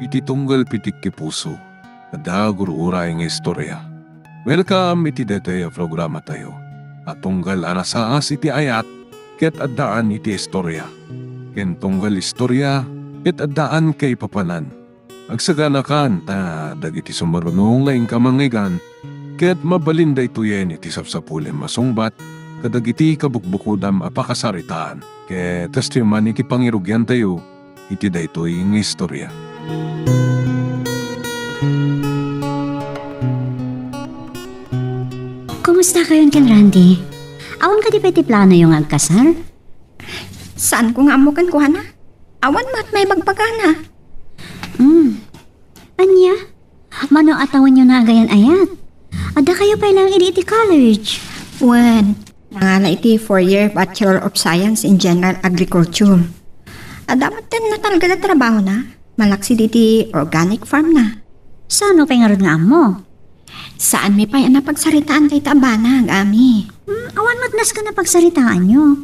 iti tunggal pitik ki puso. Ada gurura nga istorya. Welcome iti detaya programa tayo. At tunggal anasaas iti ayat, ket addaan iti istorya. Ken tunggal istorya, ket addaan kay papanan. Agsaganakan ta dagiti sumarunong laing kamangigan, ket mabalinda ituyen iti sapsapulen masungbat, kadagiti kabukbukudam apakasaritaan. Ket testiman iti pangirugyan tayo, iti daytoy nga istorya. Kumusta kayon ken Randy? Awan ka di pati plano yung agkasal? Saan ko nga mo kan kuhana? Awan mat may magpagana. Anya? Mano atawan nyo na agayan ayat? Ada kayo pa ilang iti college? Wen, nangala iti 4-year Bachelor of Science in General Agriculture. Dapat din na talaga na trabaho na. Malaksi diti organic farm na. Saan pa nga rin nga mo? Saan may pa na pagsaritaan kay Tabana, Ami? Awan matnas ka na pagsaritaan nyo.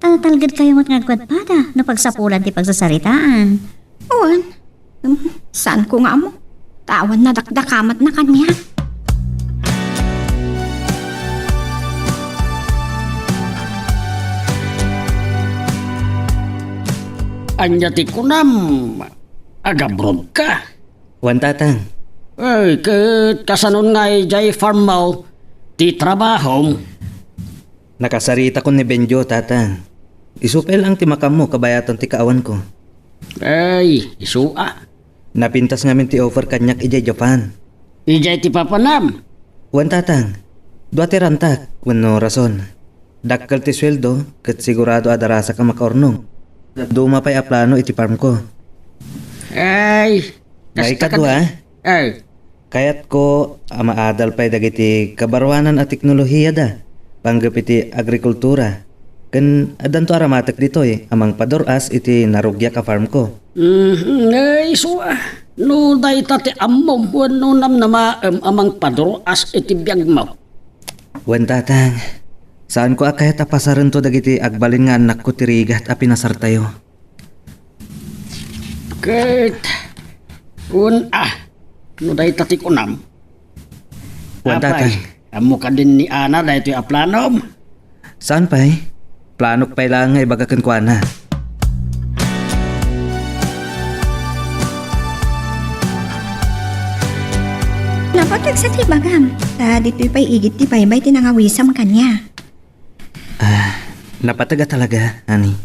Talatalgad kayo matngagkwadpada no pagsapulan ti pagsasaritaan. Wen, saan ko nga mo? Tawan na dakdakamat na kanya. Anya ti kunam, agabrod ka. Wan tatang, Ay, kasanon nga jay farm mo, ti trabaho. nakasarita ko ni Benjo tatang. Isupel ang timakam mo kabayatan ti kaawan ko. Ay, isua. Napintas ngamin ti offer kanyak ijay Japan. Ijay ti papanam. Wan tatang, duwati rantak, wano rason. Dakkal ti sweldo, kat sigurado adarasa ka makaornong. Duma pa'y aplano iti farm ko. Ay, Ngay kasta kadwa, Ay, kayat ko amaadal pa'y dagiti kabarwanan at teknolohiya da. Panggap iti agrikultura. Kan adan to aramatek dito amang padoras iti narugya ka farm ko. ay, isua. No, day tati amom, wano nam na amang padro as iti biyag mo. Wan tatang, saan ko akayat apasaran to dagiti agbalin nga anak ko tirigat a pinasar tayo. Ket, no day tati kunam. Wan tatang, Amo ka din ni Ana da ito aplanom. saan pa'y? Planok pa'y lang nga ibagakan ko na. Napatag sa tibagam. Dito'y pa'y igit ti paybay tinangawisam kanya. Napataga talaga, ani.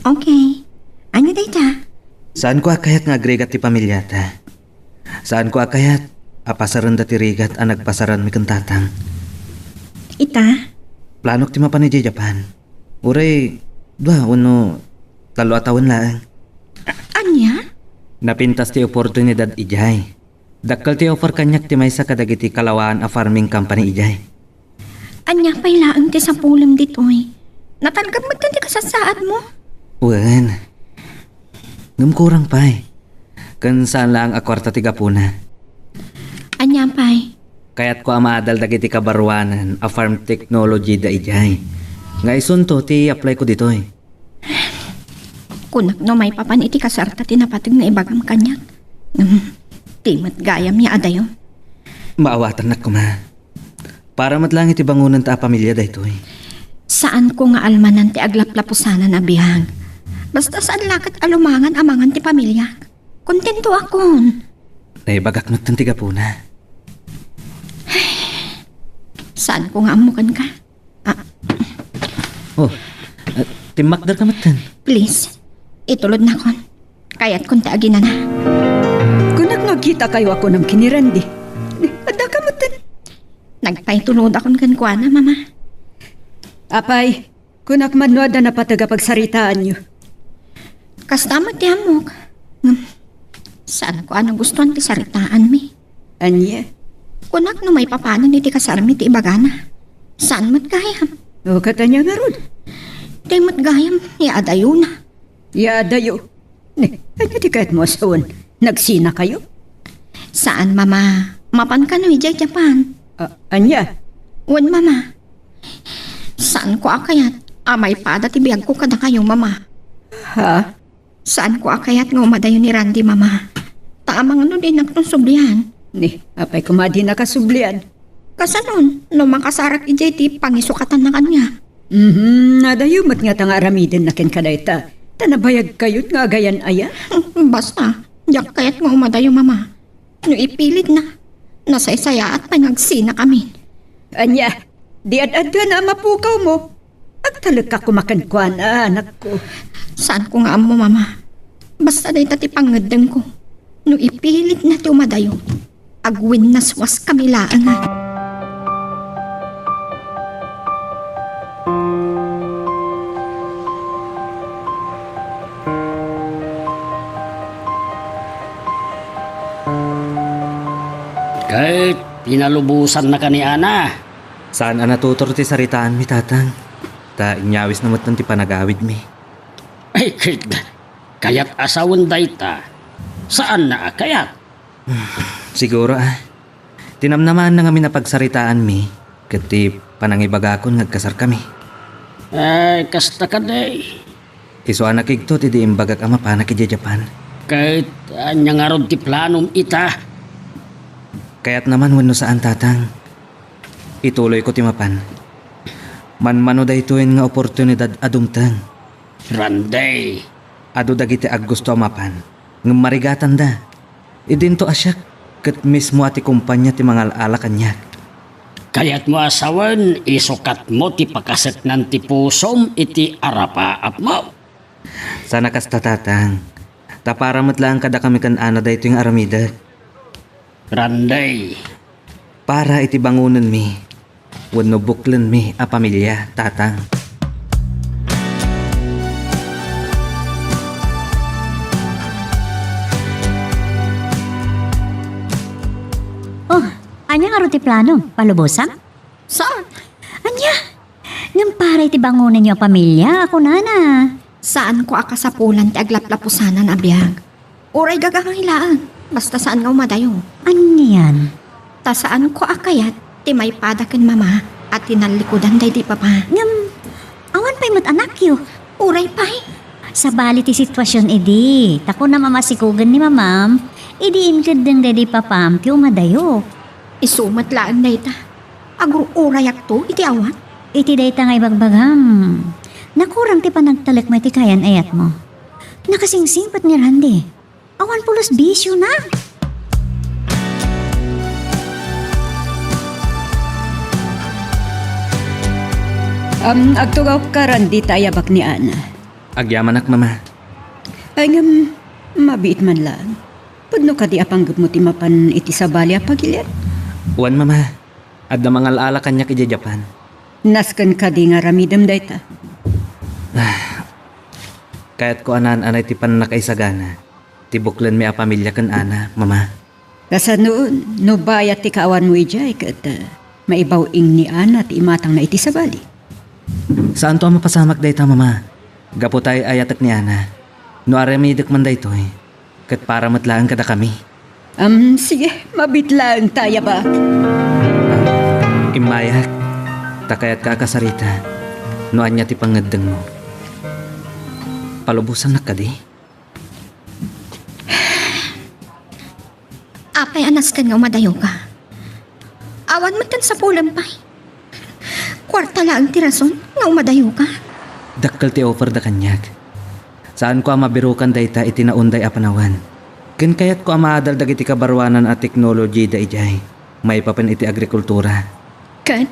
Okay. Ano dayta? Saan ko akayat nga agregat ti pamilyata? Saan ko akayat apasaran da tirigat a nagpasaran mi kang tatang? Ita? Planok ti mapan iti Japan. Uray, uno, 3 taon lang. Anya? Napintas ti oportunidad ijay. Dakkal ti offer kanyak ti maysa kadagiti kalawaan a farming company ijay. Anya pa'y laang ti sa pulam dito'y. Natalgam mo ti kasasaad mo? Wen, ngamkurang pa'y. Kan saan lang a kwarta ti gapuna. Anya pa'y. Kaya't ko amaadal dagiti kabarwanan a farm technology da ijay. Nga isunto ti apply ko ditoy. Kunak no may papan iti kasarta tinapatag na ibagam kanyak. Timat gayam ya adayo. Maawatan na ko ma. Para matlang iti bangunan ta a pamilya da itoy. Saan ko nga almanan ti aglaplapusanan na bihag? Basta saan lakat alumangan amangan ti pamilya. Kontento akon. Naibagak nagtan ti gapuna. Saan ko nga amukan ka? Timakdar ka matan. Please, itulod na kon. Kaya't kun taagin na. Kunak nagkita kayo ako ng kinirandi. Ada ka matan. Nagpaitulod akon kankwana, mama. Apay, kunak manwada na patagapagsaritaan nyo. Kasta ti amok. Saan ko anong gustuhan ti saritaan mi? Anya, Kunak no may papanan iti kasarmi ti ibagana. Saan mat gayam? o katanya nga rod. Di mat gayam, adayo na. Yadayo. Anya di kahit mo asawan, nagsina kayo? Saan, mama? Mapan ka no ijay Japan. Anya, Wan, mama. Saan ko akayat? Amay pada ti biyag ko kada kayo, mama. ha? Saan ko akayat nga umadayo ni Randy, mama? Taamang ano din ang sublihan. Ni, apay kumadi nakasublian. Kasanon, no makasarak i JT, pangisukatan na kanya. Nadayumat nga tanga aramidin na ken kadayta. Tanabayag kayot nga gayan aya. Basta, yak kayat nga umadayo, mama. No ipilit na. Nasaysaya at panagsina kami. Anya, di ad-ad ka na mapukaw mo. Agtalag ka kumakankwan, anak ko. Saan ko nga amo, mama? Basta day tati pangadang ko. No ipilit na ti umadayo. Agwin naswas kamilaan nga. Kahit pinalubusan na ka ni Ana. Saan natutor ti saritaan mi tatang? Ta inyawis namat ng ti panagawid mi. Ay, kayat asawan dayta. Saan na kayat? Siguro tinamnaman na nga mi napagsaritaan mi. Kati panangibagakon ngagkasar kami. Ay, kasta ka day. Iso anak igto ti di imbagak ama panak iti Japan. Kahit anya nga ron ti planom ita. Kaya't naman wano saan tatang. Ituloy ko ti mapan. Manmano da ituin nga oportunidad adumtang. Randay. Ado dagiti aggusto mapan. Ng marigatan da. Idinto asyak. Kat mismo ati kumpanya ti mga ala kanyak. Kaya't mo asawan, isukat mo ti pakaset ng ti pusom iti arapaap mo. Sana kasta tatang. Taparamat lang kada kami kan ana da ito yung aramida. Randay. Para iti bangunan mi. Wano buklan mi a pamilya, tatang. Oh, anya nga ro ti plano? Palubusan? Saan? Anya? Ngam para iti bangunan niyo ang pamilya, ako nana. Saan ko akasapulan ti aglaplapusanan a biyag? Uray gagahilaan. Basta saan nga umadayo. Ano yan? Ta saan ko akayat, ti may padakin mama, at tinalikudan day di papa. Ngam, awan pa'y mat anak yo. Uray pa'y. Sa bali ti sitwasyon edi, tako na mamasikugan ni mamam, idiin kadang dadi papam ti umadayo. Isumat laan day ta. Agro urayak to, iti awat. Iti day ta nga ibagbagam. Nakurang ti panagtalak may ti kayan ayat mo. Nakasingsingpat ni Randy. Awan pulos bisyo na. Agtugaw ka Randy tayabak ni Ana. Agyaman ak mama. Ay mabiit man lang. Pudno ka di apanggap mo ti mapan iti sabali a pagilian. Wan mama. Adda mga ala kanyak iti Japan. Naskan ka di nga ramidam dayta. Kaya't ko anan anay ti panakaisagana. Tibuklan mi a pamilya kan ana, mama. Kasa noon, no bayat ti kaawan mo ijay kat maibaw ing ni Ana ti imatang na iti sabali. Saan to ang mapasamak dayta, mama? Gaputay ayatak ni Ana. No aramidak man dayto Kat para matlaan kada kami. Sige, mabit lang tayabak. Imayak. Takayat ka kasarita. No anya ti pangadang mo. Palubusan na ka di. Apay anas ka nga umadayo ka. Awan mo tan sa pulang pa'y. Kwarta lang ti rason nga umadayo ka. Dakkel ti offer da kanyak. Saan ko ang mabirukan dayta iti naunday a panawan. Ken kayat ko ang maadal dagiti kabarwanan at teknology da ijay. May papan iti agrikultura. Kat,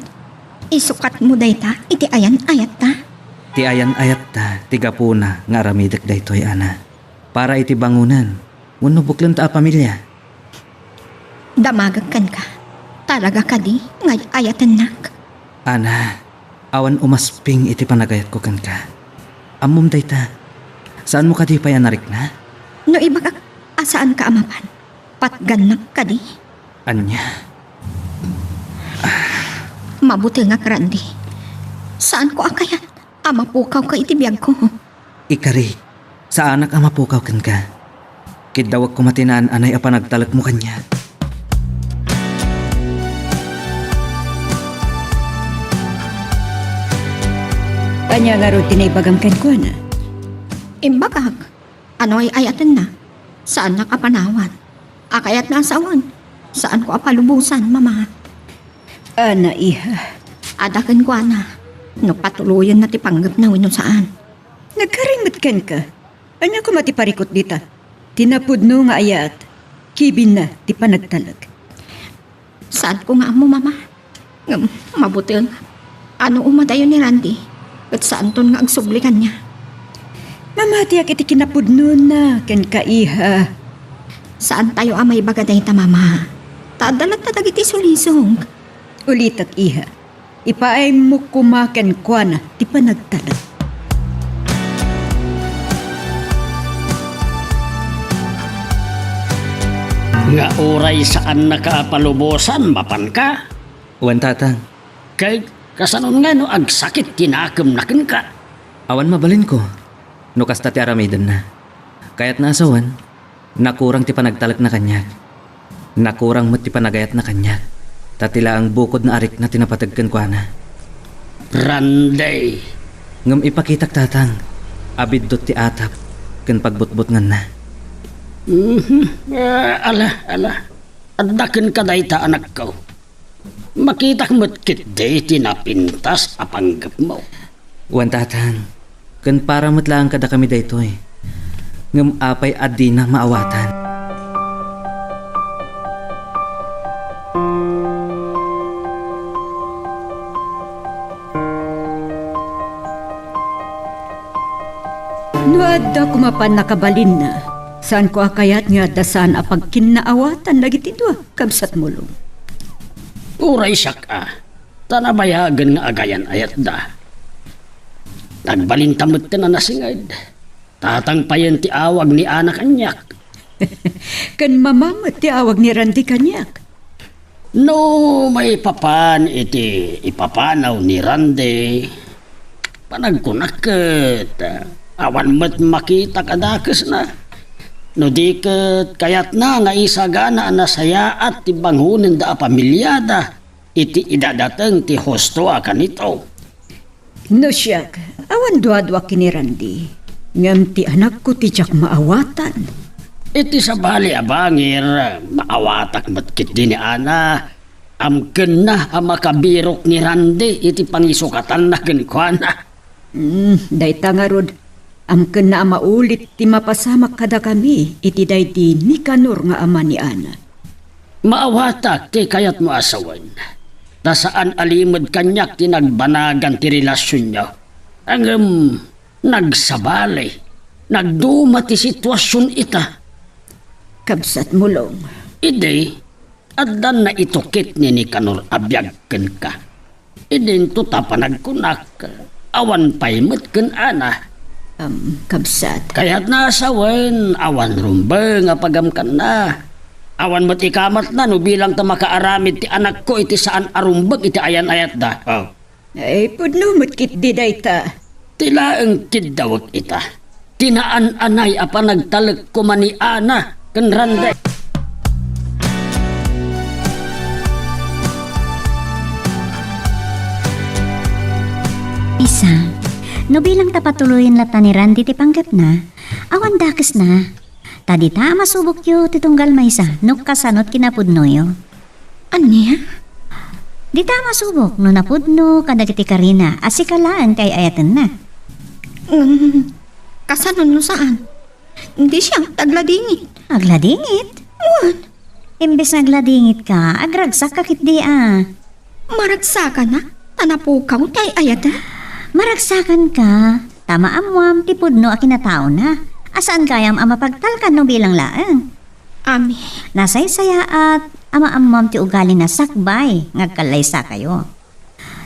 isukat mo day ta, iti ayan ayat ta. Ti ayan ayat ta, ti gapuna nga aramidak daytoy ana. Para iti bangunan. Wano buklan ta a pamilya. Damagag kan ka. Talaga ka di, ngay ayatan nak. Ana, awan umasping iti panagayat ko kan ka. Amom dayta. Saan mo ka di payanarik na? No ibagak, asaan ka amapan? Patganak ka di. Anya? Mabuti nga Randy. Saan ko akayat? Amapukaw ka itibiyag ko. Ikari, sa anak ang mapukaw kan ka. Kidawag ko matinaan anay a panagtalak mo kanya. Kanya nga ro tinaybagam kan ko na. Imbagak, Ano'y ayatan na. Saan nakapanawan? Akayat na asawan. Saan ko apalubusan, mama? Ana, iha. Adakan ko, ana. No patuluyan na ti panggap na wino saan. Nagkarimot kan ka. Anya ko matiparikot dita. Tinapudno nga ayat. Kibin na, ti panagtalag. Saan ko nga mo, mama? Mabuti nga. Ano umadayo ni Randy? At saan ton nga agsublikan niya? Mamatiyak iti kinapudno na, ken ka iha. Saan tayo amay bagaday ta, mama? Tadalat ta dagiti sulisong. Ulitak iha. Ipaay mo kumaken kwa na, ti panagtalag. Nga oray saan nakapalubosan, mapan ka. Wan tatang, Kay kasanon nga no, agsakit tinakam na ken ka. awan mabalin ko. No kasta ti aramidan na. Kaya't naasawan, nakurang ti panagtalak na kanyag. Nakurang mo't ti panagayat na kanyag. Tatila ang bukod na arik na tinapatagkan kwa na. Randay. Ngam ipakitak tatang, abid dot ti atap, ken pagbutbut ngan na. Ala. Adaken ka dayta anak ko. Makitak mo't kit day tinapintas apanggap mo. Wan tatang, ken para mo't lang kada kami daytoy. Ngam apay adi na maawatan. Nuadda kumapan nakabalin na. Saan ko akayat nga dasan apag kinaawatan lagi tidwa, kabsat mulong. Uray siya ka. Tanabayagan nga agayan ayat da. Nagbalintamot na nasingad. Tatang payan ti awag ni anak kanyak. Kan mamamat ti awag ni Randy kanyak. No, may papan iti ipapanaw ni Randy. Panagkunakit. Awan mo't makita kadakes na. No di ket kayat na nga isagana na saya at ti banghunen da pamilyada. Iti idadateng ti hosto akan ito. No siyak, awan duadwa kini Randy. Ngam ti anak ko ti tiyak maawatan. Iti sa bali abangir, maawatak matkit din ni Ana. Amken na ang makabirok ni Randy, iti pangisukatan na kinkwana. Dayta nga rod, amken na maulit ti mapasamak kada kami, iti dayti ni Kanor nga ama ni Ana. Maawatak ti kayat mo asawan. Ta saan alimod kanyak ti nagbanagan ti relasyon niya. Ang nagsabali, nagduma ti sitwasyon ita. Kabsat mulong. Ide, addan na itukit ni Kanor abyagken ka. Idin tuta panagkunak, awan paimot ken Ana. Kabsat. Kaya't nasawen, awan rumbe nga pagamkan na. Awan mo't ikamat na no bilang ta makaaramid ti anak ko iti saan arumbag iti ayan-ayat da. Oh. Ay, pudno mo't di dayta. Tila ang kidawag ita. Tinaan-anay apa nagtalag ko mani Ana ken Randay. Isa, no bilang tapatuloyin lata ni Randy ti panggap na, awan dakes na. Tadi ta masubok yo titunggal maysa, no kasanot kinapudno yo. Anya? Di ta masubok, no napudno kadagiti Karina, asikalaan kay ayatan na. Kasanon no saan? Hindi siya tagladingit. Agladingit? Imbes nagladingit ka, agragsak kakit di Maragsa ka na? Tanapukaw tay ayata? Maragsakan ka, tama amwam tipudno a kinatao na. Asaan kayam ang mapagtalkan no bilang laeng? Ami. Nasaysaya at ama amwam ti ugali na sakbay, ngagkalaysa kayo.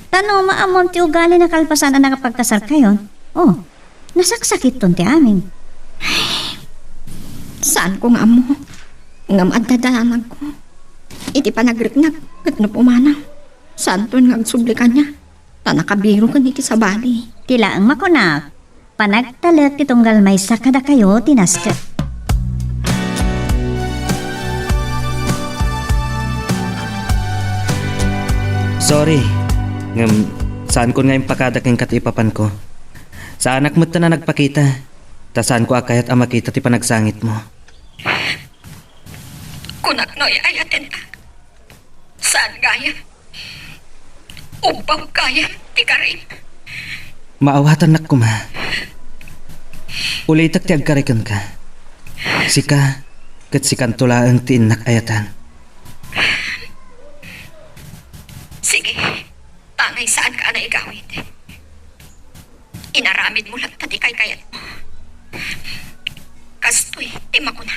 Tano maamwam ti ugali na kalpasan na nakapagkasar kayo. Oh, nasaksakit ton ti amin. Saan ko nga mo? Ngam adadanan ko. Iti panagriknag, kat no pumana. Saan to nga agsublikan niya? Tanakabiro ka niti sa bali. Tila ang makunak, panagtalag ti tunggal may sakada kayo tinasket. Sorry. Ngam, saan ko nga yung pakadaking katipapan ko? Sa anak mo na nagpakita. Tasaan ko akayat ang makita ti panagsangit mo. Kunak no'y ayatin ta. Saan gaya? Ubaw kaya, di ka rin. Maawatan nak ko, ma. Ulitak ti agkarikan ka. Sika, kat sikan tulaang ti inak ayatan. Sige, tangay saan ka na igawid. Inaramid mo lang tadi kay kayat mo. Kastoy, tima ko na.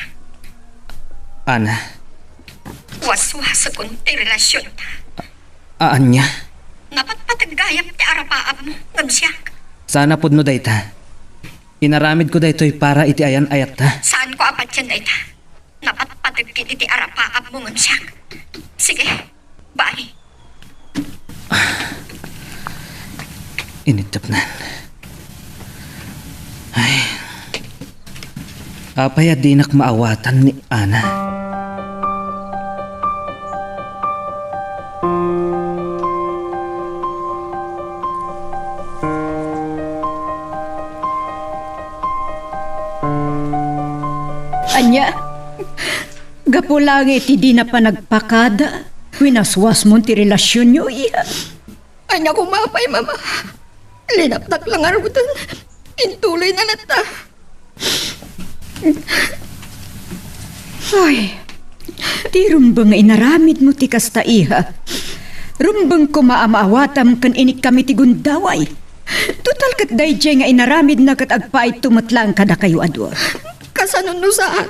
Ana, Waswasa kong ti relasyon ta. aan niya? Napatpatagayap ti arapaap mo, ngamsiyak. Sana pud no dayta. Inaramid ko daytoy para iti ayan ayat ta. Saan ko apat yan dayta? Napatpatagkit iti arapaap mo, ngamsiyak. Sige, bye. Initap na. Ay. Apay di nak maawatan ni Ana. Anya, gapulangi ti di na pa nagpakada. Winaswas mo ti relasyon nyo, iya. Ay naku, mapay, mama. Linaptak lang arutan. Intuloy na nata. Ay, di rumbang inaramid mo ti kasta iha. Rumbang ko maamaawatam kan inik kami ti gundaway. Total kat dayjay nga inaramid na kat agpait tumatlang kada kayo adwa. Kasanon no saan?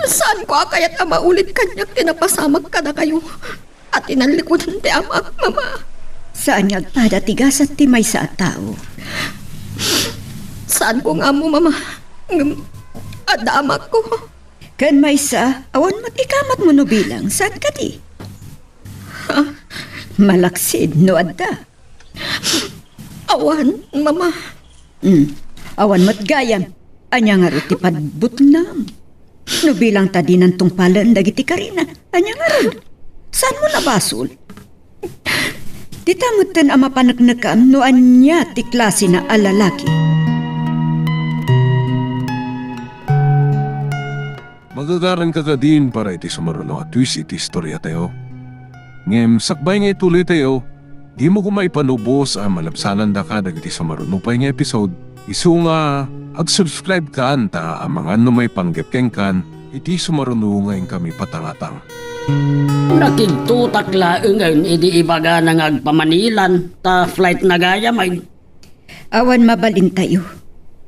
Saan ko akayat ama ulit kanyak tinapasamak ka na kayo? At inalikudan ti ama, mama. Saan nga agpada tigasat ti may sa tao? Saan ko nga mo, mama? Adama ko. Kan may sa, awan matikamat mo no bilang, saan ka di? Malaksid no adda. Awan, mama. Awan matgayam. Anya nga rin ti padbutnam. No bilang tadi ng tungpalan dagiti karina. Anya nga rin. Saan mo nabasol? Titamutan ang mapanagnakam no anya ti klase na alalaki. Magagaran ka ka din para iti sumaruno at twist iti istorya tayo. Ngem, sakbay nga ituloy tayo, di mo kumay panubos ang malabsanan da ka dagiti sumaruno pa nga episode. Isu nga, ag-subscribe ka anta ang mga may panggepkeng kan, iti sumaruno ngayon kami patangatang. Nakigtutak laeng ngayon, idi ibaga nang agpamanilan, ta flight na gaya may. Awan mabalin tayo.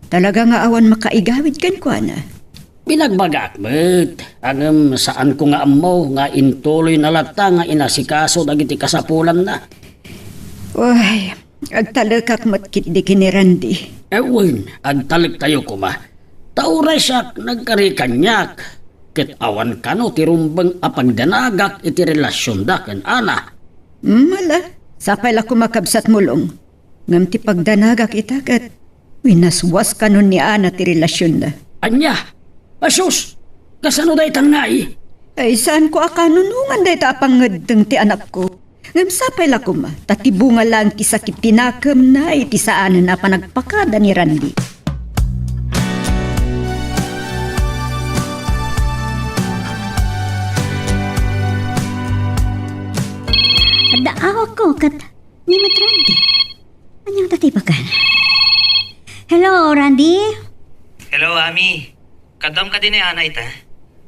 Talaga nga awan makaigawid kan ko na. Pinagbagak bet, agam saan ko nga amo, nga intuloy na lata nga inasikaso dagiti kasapulan na. Uy, agtalakak matkit di kinirandi. Ewan, agtalik tayo kuma. Tauray siya nagkarikanyak. Ket awan kano tirumbang apagdanagak iti relasyon da ken ana. Mala, sapay la kumakabsat mulong. Ngam ti pagdanagak itakat. Winaswas kanon ni Ana ti relasyon da. Anya, asus, kasano da itang nai? Ay saan ko akanunungan da ita apangadeng ti anak ko. Ngam sapay la kuma, tatibunga lang ti sakit tinakam na iti saan na panagpakada ni Randy. Daawak ko kat ni Mat Randy. Anyang tatipakan? Hello, Randy? Hello, Ami. Kadam ka din ni Ana ita.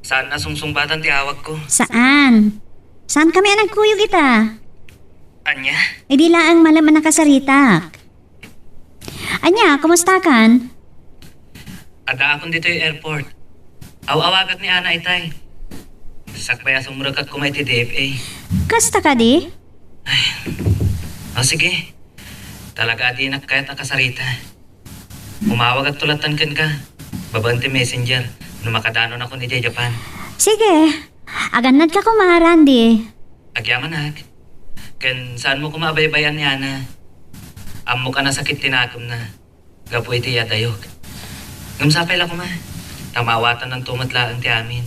Saan na sungsungpatan ti awag ko? Saan? Saan kami ang nagkuyog ita? Anya? Hindi laang malaman nakasaritak. Anya, kumusta kan? Ada akong dito yung airport. Awagat ni Ana itay. Sakbaya sumurakat ko may ti DFA. Kasta ka di? Sige. Talaga di na kahit nakasarita. Umawag at tulatan kan ka. Babanti messenger. Nung makadanon ako ni Japan. Sige. Aganad ka kuma, Randy. Agyaman hag. Ken saan mo kumabaybayan ni Ana? Amo ka na sakit tinakam na. Gapu iti yadayok. Ngamsapay lang kuma. Tamawatan ng tumatlaan ti amin.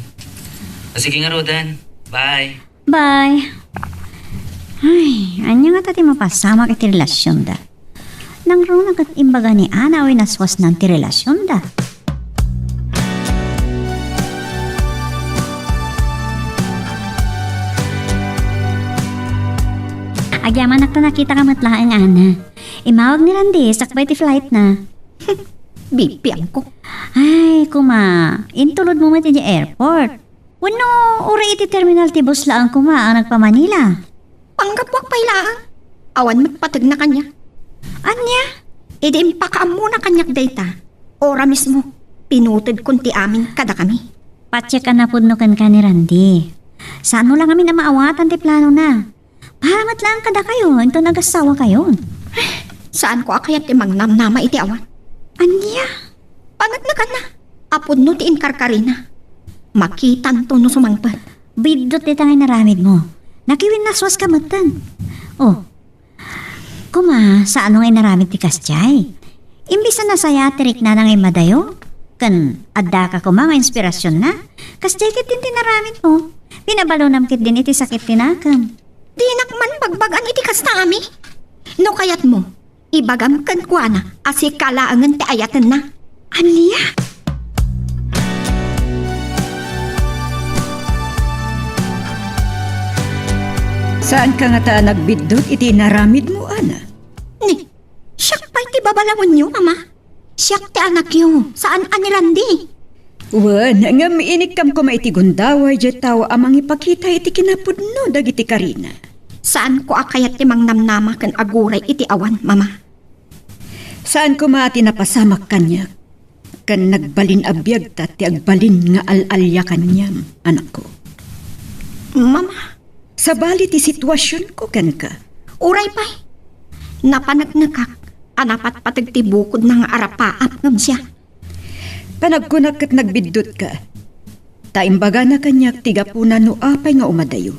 Sige nga, Rodan. Bye. Bye. Ay, anya nga tati mapasama iti relasyon da. Nang ro nagat imbaga ni Ana o naswas ng ti relasyon da. Agyaman na nakita ka matlaang ana. Imawag ni Randy, sakbay ti flight na. Bipiang ko. Ay, kuma, intulod mo mati di airport. Wano, uri iti terminal ti bus laang kuma ang nagpa-Manila. Panggapwak pa ilaan. Awan magpatag na kanya. Anya? Edi impakaam mo na kanyak data. Ora mismo, pinutod kunti amin kada kami. Patsya ka na pudno kan ka ni Randy. Saan mo lang kami na maawatan ti plano na? Paramat lang kada kayo, ito nagasawa kayo. Saan ko akayat imang namnama iti awan? Anya? Panag na ka na. Apod no ti inkarkarina. Makitan to no sumangpat. Bidot ti tangay naramid mo. Nakiwin naswas ka matan. Oh, kuma, saan ngay naramid ti Kastyay? Imbis na saya tirik na ngay madayo. Kan, adda ka kuma nga inspirasyon na. Kastyay kit din tinaramid mo. Pinabalonam kit din iti sakit tinakam. Di nakman bagbagan iti kasta ami. No kayat mo, ibagam kan kwa na asi kalaangan ti ayatan na. Anya? Saan ka nga ta nagbidot iti naramid mo, ana? Ni, siyak pa iti babalawon niyo, ama. Siyak ti anak yo, saan anirandi? Wan, nga miinikam ko maiti gundaway jet tao amang ipakita iti kinapudno dagiti Karina. Saan ko akayat ti mang namnama kan aguray iti awan, mama? Saan ko maati napasamak kanya? Kan nagbalin abiyag ta ti agbalin nga alalya kanyam, anak ko. Mama, Sa bali ti sitwasyon ko kan ka. uray pa'y. Napanagnakak, anapat patag ti bukod ng arapaap ngam siya. Panagkunak kat nagbidot ka. Taimbaga na kanyak tiga puna no apay nga umadayo.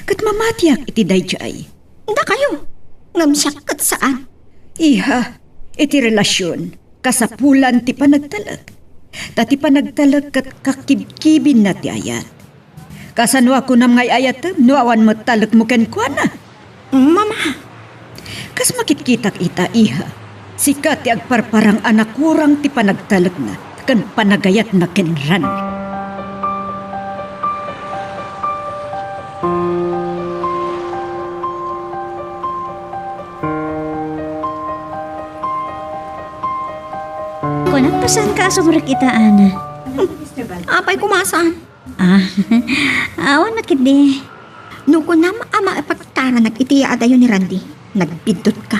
Kat mamatiyak iti dayjay. Da kayo, ngam siya kat saan? Iha, iti relasyon, kasapulan ti panagtalag. Tati panagtalag kat kakibkibin na ti ayat. Kasano ako nam ngay ayatem, no awan mo talag mo ken kwa na. Mama, Kas makitkitak ita iha, sikat ti agparparang anak kurang ti panagtalag na, kan panagayat na kenran. Kunak pa saan ka asumrik ita, Ana? apay kumasaan. Ah, awan matkit di. No ko na ama ipagtara nag-itiya adayo ni Randy, nagbidot ka.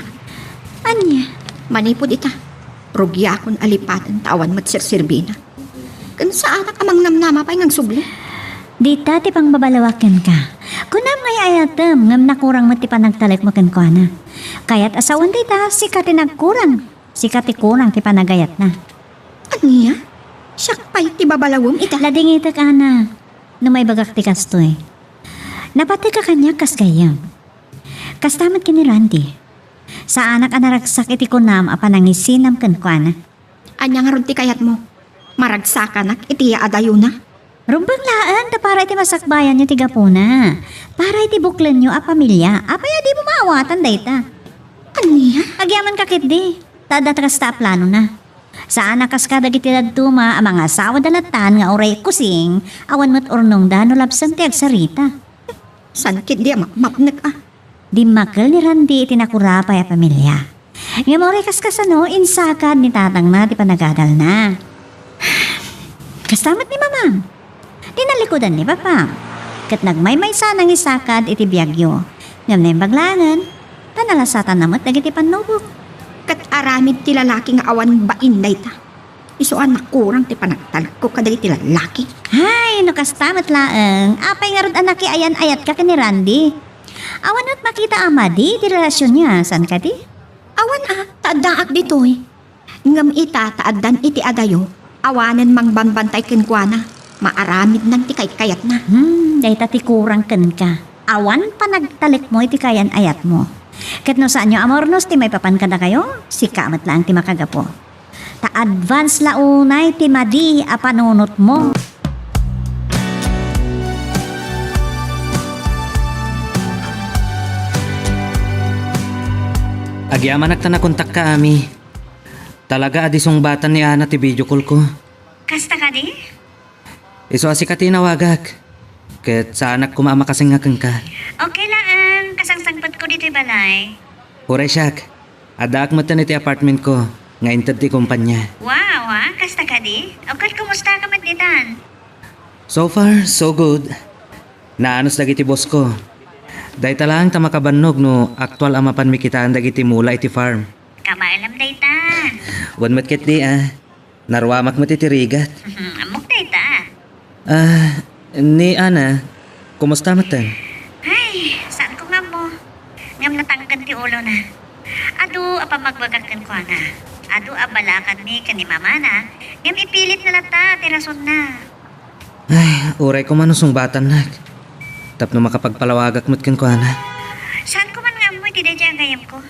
Anya? Manipod ita, rugya akong alipatan tawan matsirsirbi na. Kan saan ka mang namnama pa'y ngang subli? Di tati pang babalawakan ka. Kunam ngay ayatem, ngam nakurang mati panagtalik mo ken kwa na. Kaya't asawan di ta, sikati nagkurang. Sikati kurang ti panagayat na. Aniya? Siyak pa'y ti babalawom ita. Lading ita ka na. No may bagak ti kastoy. Napati ka kanya kas gayam. Kastamat ki ni Randy. Sa anak anaragsak iti kunam a panangisinam ken kwa na. Anya nga ron ti kayat mo. Maragsakan itiya adayo na. Rumbang laan, ta para iti masakbayan nyo tiga puna. Para iti buklan nyo a pamilya. Apaya di bumawatan dayta. Aniya? Agyaman kakit di. Tadatras ta plano na. Saan nakas ka dagiti dadtuma ang mga asawa dalatan nga oray kusing awan mo't urnong da no labsan ti agsarita. Sankit di mapnak ah. Di makal ni Randy itinakurapay a pamilya. Nga mo kas kasano insakad ni tatang na ti panagadal na. Kastamat ni mamang. Dinalikodan ni papa. Kat nagmaymay sanang isakad iti biyagyo. Ngam na yung baglangan. Tanalasatan namot dagiti panubok. Kat aramid ti lalaki nga awan bain dayta. Isuan nakurang ti panagtalag ko kadali ti lalaki. Hay, no kastamat laeng. Apay nga rod anaki ayan ayat ka ni Randy. Awan at makita amadi ti relasyon niya. San ka di? Awan taadaak dito eh. Ngam ita taadan iti adayo. Awanan mang bambantay kenkwana. Maaramid nang ti kayat na. Dahita ti kurang ken ka. Awan pa nagtalik mo iti kayan ayat mo. Kat no saan nyo amornos ti may papan kada kayo, si kamat lang ti makagapo. Ta-advance launay ti madi a panunot mo. Agyaman nagtanakontak ka, Ami. Talaga adisong batan ni Ana ti video call ko. Kasta ka di? Iso asi ka tinawagak. Ket sa anak ko maamakasingakang ka. Okay lang, kasangsangpot ko dito balay. Huray siyak. Adak mo iti apartment ko. Ngayon ti kumpanya. Wow, kasta ka di? Okay, kumusta ka magditan? So far, so good. Naanos dagiti boss ko. Day talang ta makabannog no aktual amapan mi kitaan dagiti mula iti farm. Kamailam daytan. Wan matket di Narwamak mo titirigat. Amok dayta. Ni Ana, kumusta matan? Ay, saan ko nga mo? Ngam natangkan ti ulo na. Adu, apa magbagakan ko na. Adu, abalakan mi kanimama na. Ngam ipilit na lata, tirason na. Ay, uray ko manusong batan nak. Tapno makapagpalawagak mo't kan ko ana. Saan ko man nga mo iti dadya ang gayam ko?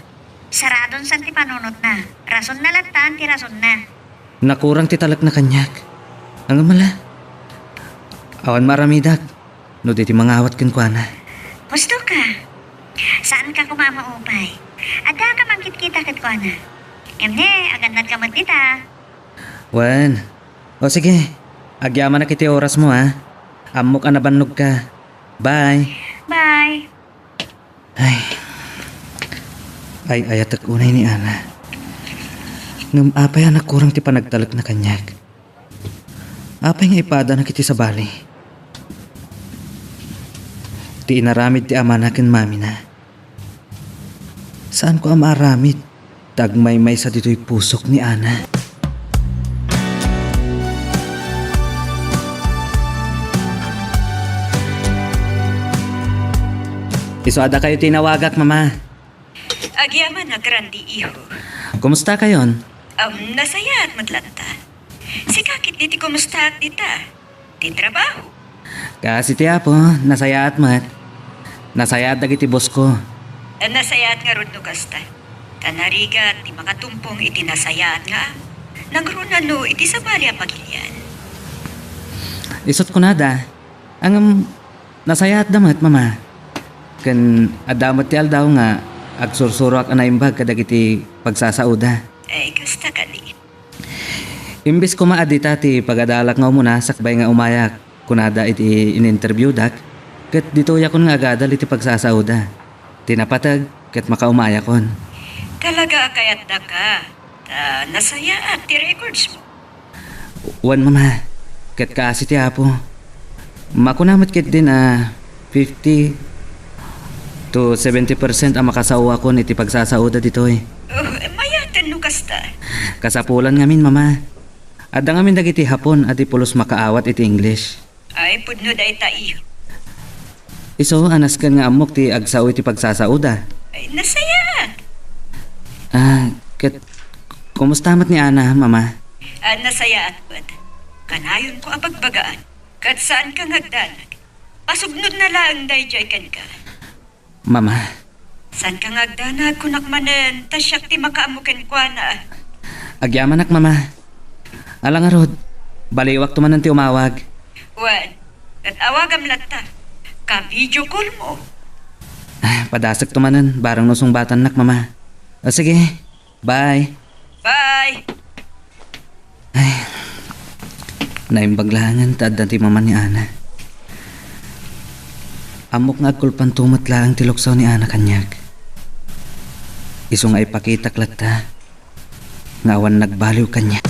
Saradon san ti panunot na. Rason na lata, tirason na. Nakurang ti talak na kanyak. Ang mala. Awan maramidak. No di ti mangawat kan ko ana. Gusto ka? Saan ka kumamaupay? Ada ka mangkit-kita kat ko na. Ngam agandad ka magdita. Wan. O sige. Agyaman na kiti oras mo Amok anabannog ka. Bye. Bye. Ay ayatak unay ni Ana. Ngam apay anak kurang ti panagtalak na kanyak. Apay nga ipada na kiti sa bali. Ti inaramid ti ama na ken mami na. Saan ko amaramid? Tagmay-may sa dito'y pusok ni Ana. Iso ada kayo tinawagak, mama. Agyaman na grandi iho. Kumusta kayon? Nasaya at matlanta. Si kakit diti kumusta at dita? Di trabaho. Kasi ti apo, nasaya at mat. Nasaya at dagiti boss ko. Nasaya at nga rod no kasta. Tanariga at ti makatumpong iti nasaya at nga. Nagrunano iti sa bali ang pagilyan. Isot ko nada. Ang nasaya at damat, mama. Kan adamat ti aldaw nga agsursurak anaimbag kadagiti pagsasauda. Kasta ka di. Imbis ko maadita ti pagadalak nga muna sakbay nga umayak kunada iti in-interview dak ket dito yakon nga agadal iti pagsasauda. Tinapatag ket makaumaya kon. Talaga kayat da ka. Nasaya at ti records mo. Wan mama. Ket kasi ti apo. Makunamat ket din 50 to 70% ang makasawa ko iti pagsasauda dito Mayatan no kasta. Kasapulan ngamin mama. Adda ngamin dagiti hapon at pulos makaawat iti English. Ay pudno da ita iyo. Iso anas kan nga amok ti agsaw iti pagsasauda. Ay nasaya. Ket kumusta mat ni Ana mama? Nasaya at bad. Kanayon ko ang pagbagaan. Kat saan ka ngagdanag? Pasugnod na lang dayjay kan ka. Mama. Saan ka ngagdanag kunak manen tasyak ti makaamuken kwa na. Agyaman ak mama. Alang arod. Baliwak tumanan ti umawag. Wan. At awagam lata. Ka-video call mo. Padasag tumanan. Barang nosong batan nak mama. O sige. Bye. Bye. Naimbaglangan tad ti mama ni Ana. Amok nga agkulpan tumatla ang tiloksaw ni Ana kanyak. Iso nga ipakita klata. Ngawan nagbaliw kanya.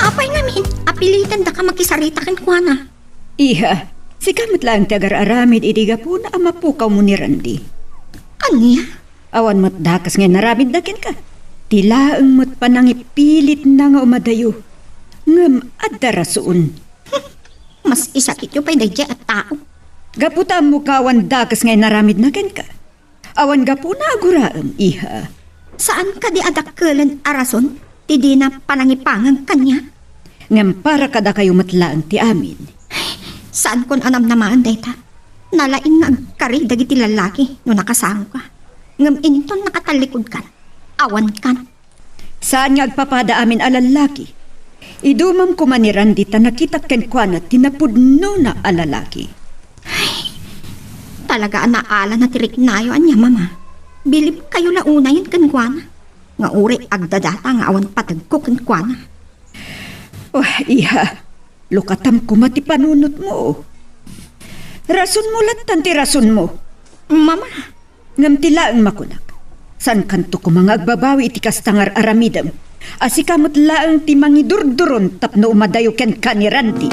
Apay namin, apilitan da ka makisarita kan kuana. Iha, si kamit lang tagar-aramid itiga po na amapukaw mo ni Randy. Anya? Awan mo't dakas nga naramid dakin ka. Tilaang mo't panangipilit na nga umadayo. Ngam adda rasoon. Mas isakit yung pay dayjay at tao. Gaputa mo kawan dakas nga naramid na ken ka. Awan gapu na aguraam, iha. Saan ka di adakkelan arason? Ti di na panangipangang kanya? Ngam para kada kayo matlaang ti amin. Saan kon anam namaan dayta? Nalain nga ang kari dagiti lalaki no nakasango ka. Ngam inton nakatalikod ka. Awan kan. Saan nga agpapada amin alalaki? Idumam ko man ni Randy ta nakita ken kwa na tinapudno na alalaki. Talaga naala na tirik nayo anya mama. Bilib kayo launa yun kan kuana. Nga uri agdadata nga awan patagko kenkwana. Wah, iha, lukatam ko mati panunot mo. Rason mo latan ti rason mo. Mama, Ngam tilaan makunak. San kanto ko mga agbabawi iti kastangar aramidam. Asikamot laang ti mangidurduron tapno umadayo ken kaniranti.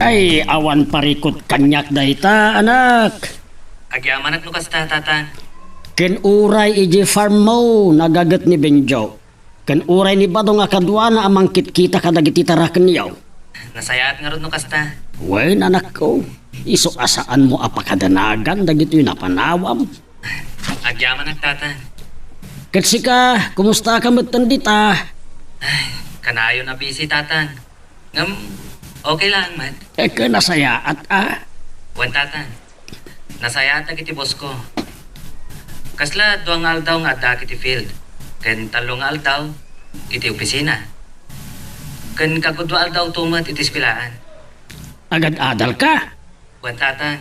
Ay, awan parikot kanyak dayta, anak. Agyaman at nukas tatan. Ken uray iji farm mo, nagagat ni Benjo. Ken uray ni Badong akadwa na amang kitkita kadagiti taraken yaw. Nasayaat nga ron nukas ta. Wen, anak ko, iso asaan mo apakadanagan dagiti napanawam. Agyaman at tatan. Ket sika, kumusta ka metten dita? Kanayo na busy tatan. Ngam, okay lang man. Eke nasayaat Wan tatan. Nasayaat na kiti boss ko. Kasla duang aldaw nga adda kiti field. Ken talong aldaw iti opisina. Ken kagudwa aldaw tumat iti espilaan. Agad-adal ka? Wan tatan.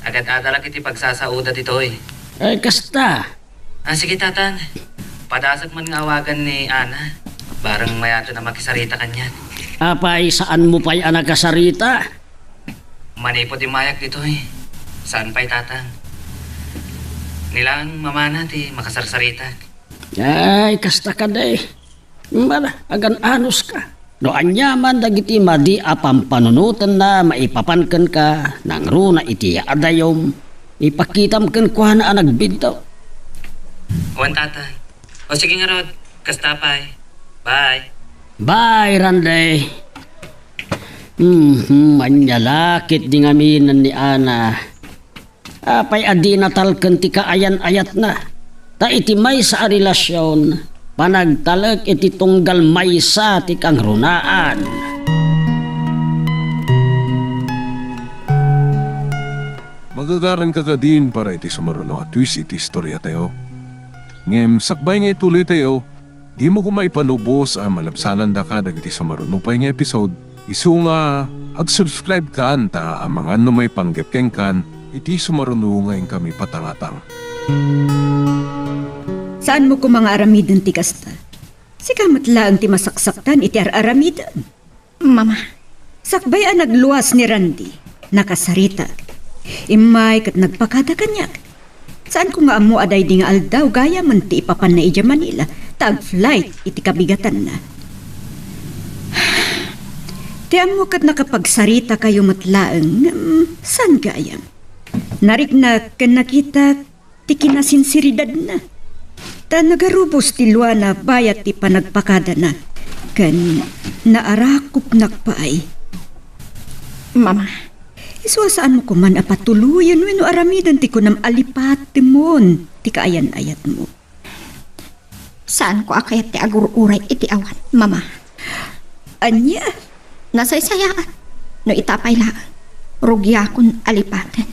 Agad-adala kiti pagsasauda ditoy. Ay, kasta. Sige tatan. Padasag man nga awagan ni Ana. Barang mayato na makisarita kanya. Apay, saan mo pa'y anak kasarita? Manipot yung mayak dito eh. Saan pa'y tatang? Nilang mamana ti makasarsarita. Ay, kasta ka day. Mala, agan anos ka. No anyaman dagiti madi apam panunutan na maipapankan ka nang runa iti adayom. Ipakitam ken kuha na nagbidtaw. Wan tatang. O sige nga Rod. Kasta pa'y. Bye. Bye, Randay. Manyalakit di ngaminan ni Ana. Apay adi natalken ti kaayan-ayat na. Ta iti may sa relasyon, panagtalek iti tunggal maysa ti kang runaan. Magagaran ka din para iti sumaruno at twist iti istorya tayo. Ngem sakbay nga ituloy tayo, di mo ko maipanubos ang malabsanan da ka dagiti sumaruno pa nga episode. Isu nga ag-subscribe ka anta ang mga ano may panggepkeng kan iti sumaruno ngayon kami patangatang. Saan mo ko mga aramidan ti kasta? Sikamat laang ti masaksaktan iti aramidan. Mama, Sakbay ang nagluwas ni Randy, nakasarita. Imay kat nagpakada kanyak. Saan ko nga amo aday di nga aldaw gaya man ti ipapan na ija Manila, tag-flight iti kabigatan na. Ti amo kat nakapagsarita kayo matlaang, saan gayam? Narik na kan nakita ti kinasinsiridad na. Ta nagarubos ti luana bayat ti panagpakada na. Kan naarakop nakpaay. Mama, Iswasaan mo kuman apatuluyan wenno aramidan ti kunam alipati mon ti kaayan-ayat mo. saan ko akayat ti agururay iti awan, Mama? Anya, Nasaysayaan, no itapay lang, rugya kun alipaten.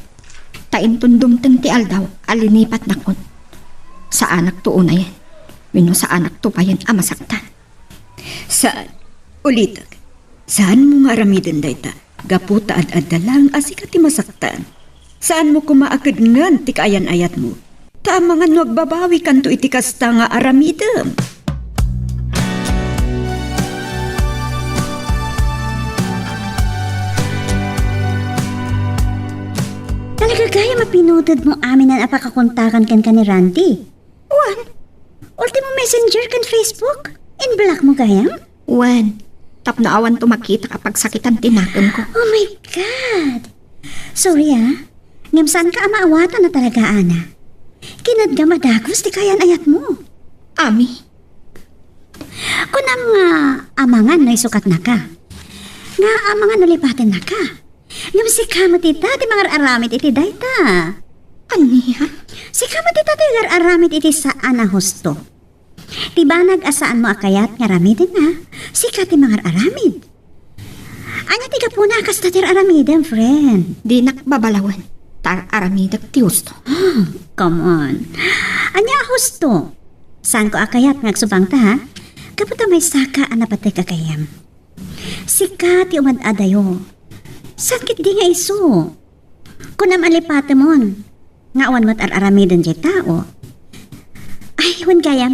Tain tundumteng ti aldaw, alinipat na kun. Sa anak to una yan, wino sa anak to pa yan amasaktan. saan? Ulitag. Saan mo nga aramidan dayta? Gaputa ad dalang asikat ti masaktan. Saan mo kumaakad ngan ti kaayan-ayat mo? Tama nga no agbabawi kanto iti kasta nga aramidam. Talaga gaya mapinudod mo amin na napakakontakan kan ni Randy. Wan, Ultimo messenger kan Facebook. In-block mo gayam? wan, tap na awan to makita kapag sakitan tinakon ko. Oh my God! Sorry Ngam saan ka amaawatan na talaga, Ana? Kinadga madagos di kayan ayat mo. Ami, Kunam nga amangan na isukat na ka. Nga amangan nalipatin na ka. Ngam si kamot ita di mga aramit iti dayta. aniya? Si kamot ita di mga aramit iti saan na husto. Diba nag-asaan mo akayat nga ramidin na? Si ti mga aramid. Anya tiga po na kas tatir aramidin, friend. Di nakbabalawan, tar aramidag ti husto. Come on. Anya husto. Saan ko akayat ngagsubang ta, ha? Kaputa may saka anapatay kakayam. Sika ti umad-adayo. Sakit di nga iso. Kunam alipata mon. Ngawan mo't aramidon jay tao. Ay, wan kaya.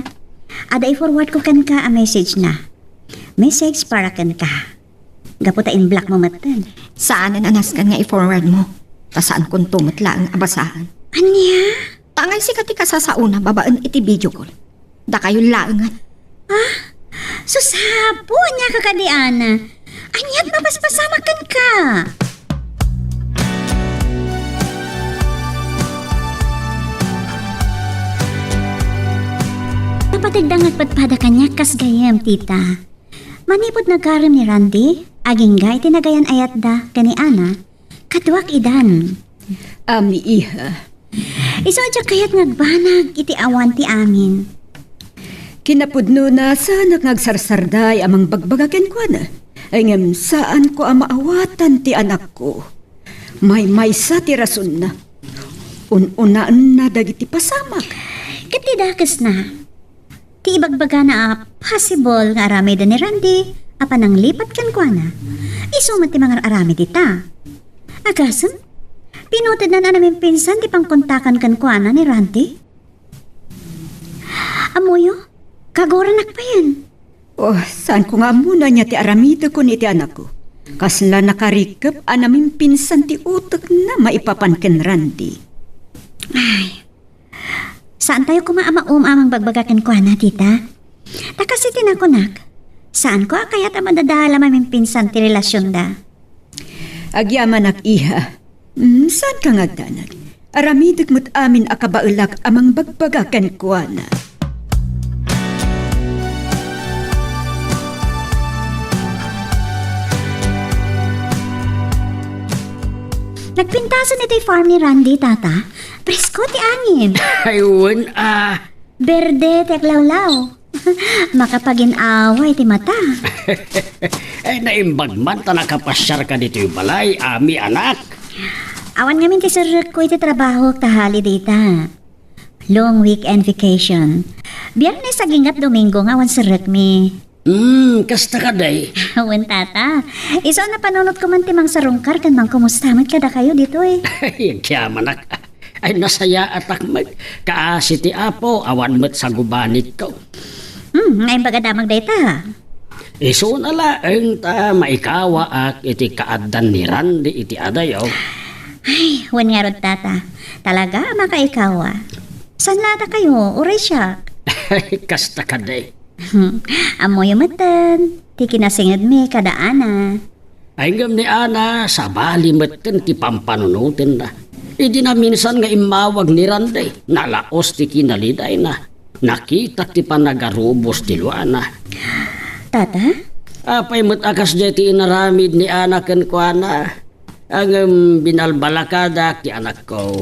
Ada i-forward ko kan ka a message na. Message para kan ka. Gaputain black mo matan. Saan ang anaskan nga i-forward mo? Ta saan kung tumutla ang abasahan? Anya? Tangay si katika sa una babaan iti video call. Da kayo laangan. Susapo niya ka kadiana. Anyat mapaspasamakan ka. Napatigdangat patpada kanya kas gayam, tita. Manipod nagkaram ni Randy, aging gay tinagayan ayat da kani ana, katwak idan. Ami iha, Iso adya kayat ngagbanag iti awan ti amin. kinapudno na sana ngagsarsarday amang bagbagaken ko na. Ay ngem saan ko ang maawatan ti anak ko. May sa ti rason na. Unaan na dagiti pasamak. Katidakas na. Ti ibagbaga na possible nga aramay da ni Randy, apanang lipat kan kwa na. Isumat ti mga aramay dita. Agasam, pinutid na namin pinsan ti pangkontakan kan kwa na ni Randy. Amoyo, kagoranak pa yan. Oh, saan ko nga muna niya ti aramida ko ni ti anak ko. Kasla nakarikap anamin pinsan ti utak na maipapanken Randy. Ay, saan tayo kumaama amang bagbagakan kwa na, tita? Takasi tinakunak. Saan ko kayat ang madadala mamin pinsan ti relasyon da? Agyaman ak iha. Saan ka ngagdanag? Aramidag mo't amin akabaulak amang bagbagakan ko na. Nagpintasan ito'y farm ni Randy, tata. Presko ti angin. Ayun, Berde ti aglawlaw. Makapagin-away ti mata. ay naimbag man ta nakapasyar ka dito yung balay, ami anak. Awan ngamin ti sarek ko iti trabaho tahali dita. Long weekend vacation. Biyernes aging at Domingo nga awan sarek mi. Kasta ka day. Awan tata. Iso na panunot ko man ti mang sarungkar kan mang kumustamat kada kayo dito eh. Ay, kiyaman ak. Ay, nasaya atak mag. Kaasi ti apo, awan mo't sa gubanit ko. Ngayon bagadamag data. Iso na laeng ta maikawa ak iti kaadan ni Randy iti adayaw. Ay, wan nga rod tata. Talaga makaikawa. San lata kayo? Uray siya. Ay, kasta ka day. Amoy matan. Ti kinasingad mi kadaana. Ay ngam ni Ana, sa bali maten ti pampanunutin na. Idi na minsan nga imawag ni Randy, nalaos ti kinaliday na. Nakita ti panagarubos ti Luana. Tata? Apay mo't akas di ti inaramid ni Ana ken kuana. Ang binalbalakada ti anak ko.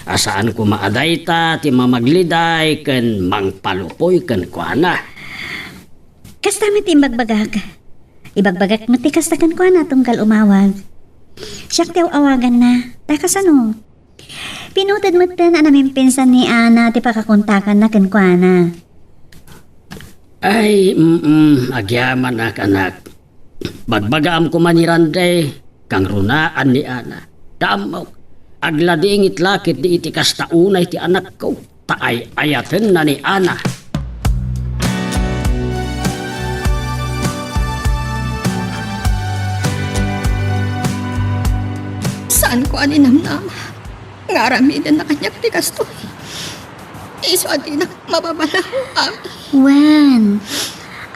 Asaan ko maaday ta ti mamagliday ken mangpalupoy ken kuana. Kasta mi ti imbagbagag. Ibagbagak mo ti kastakan ko na tunggal umawag. Siyak ti awagan na. Takas ano? Pinutad mo ta na namin pinsan ni Ana ti pakakontakan na kenkwana. Ay, agyaman anak. Bagbagaam ko man ni Randy, kang runaan ni Ana. Damok, agladingit lakit di iti kastaunay ti anak ko. Taay ayaten na ni Ana. Saan ko aninamnama? Ngaramidan na kanyak ti kasto. Iso adi na mababalaho ami. Wen,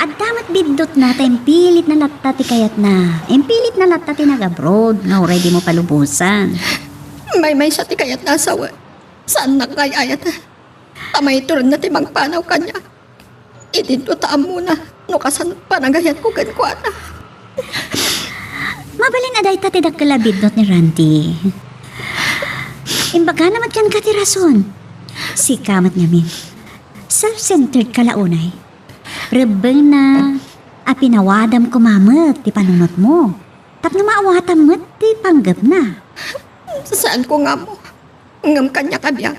at damat bidot na ta impilit na latta ti kayat na. Impilit na latta ti nag-abroad nga already mo palubusan. May sa ti kayat nasawa. Saan na kay ayat? Tamay turon na ti magpanaw kanya. Idinto taam muna. No kasan panagayat ko kenkwana. Mabalin aday ta ti dagkalabidot ni Randy. Imbaga naman kan ka ti rason. Si kamat ngamin. Self-centered kalaunay. Rebeng na apinawadam ko mamat ti panunot mo. Tapno maawatam mat ti panggap na. Saan ko nga mo? Ngam kanya kabiyang.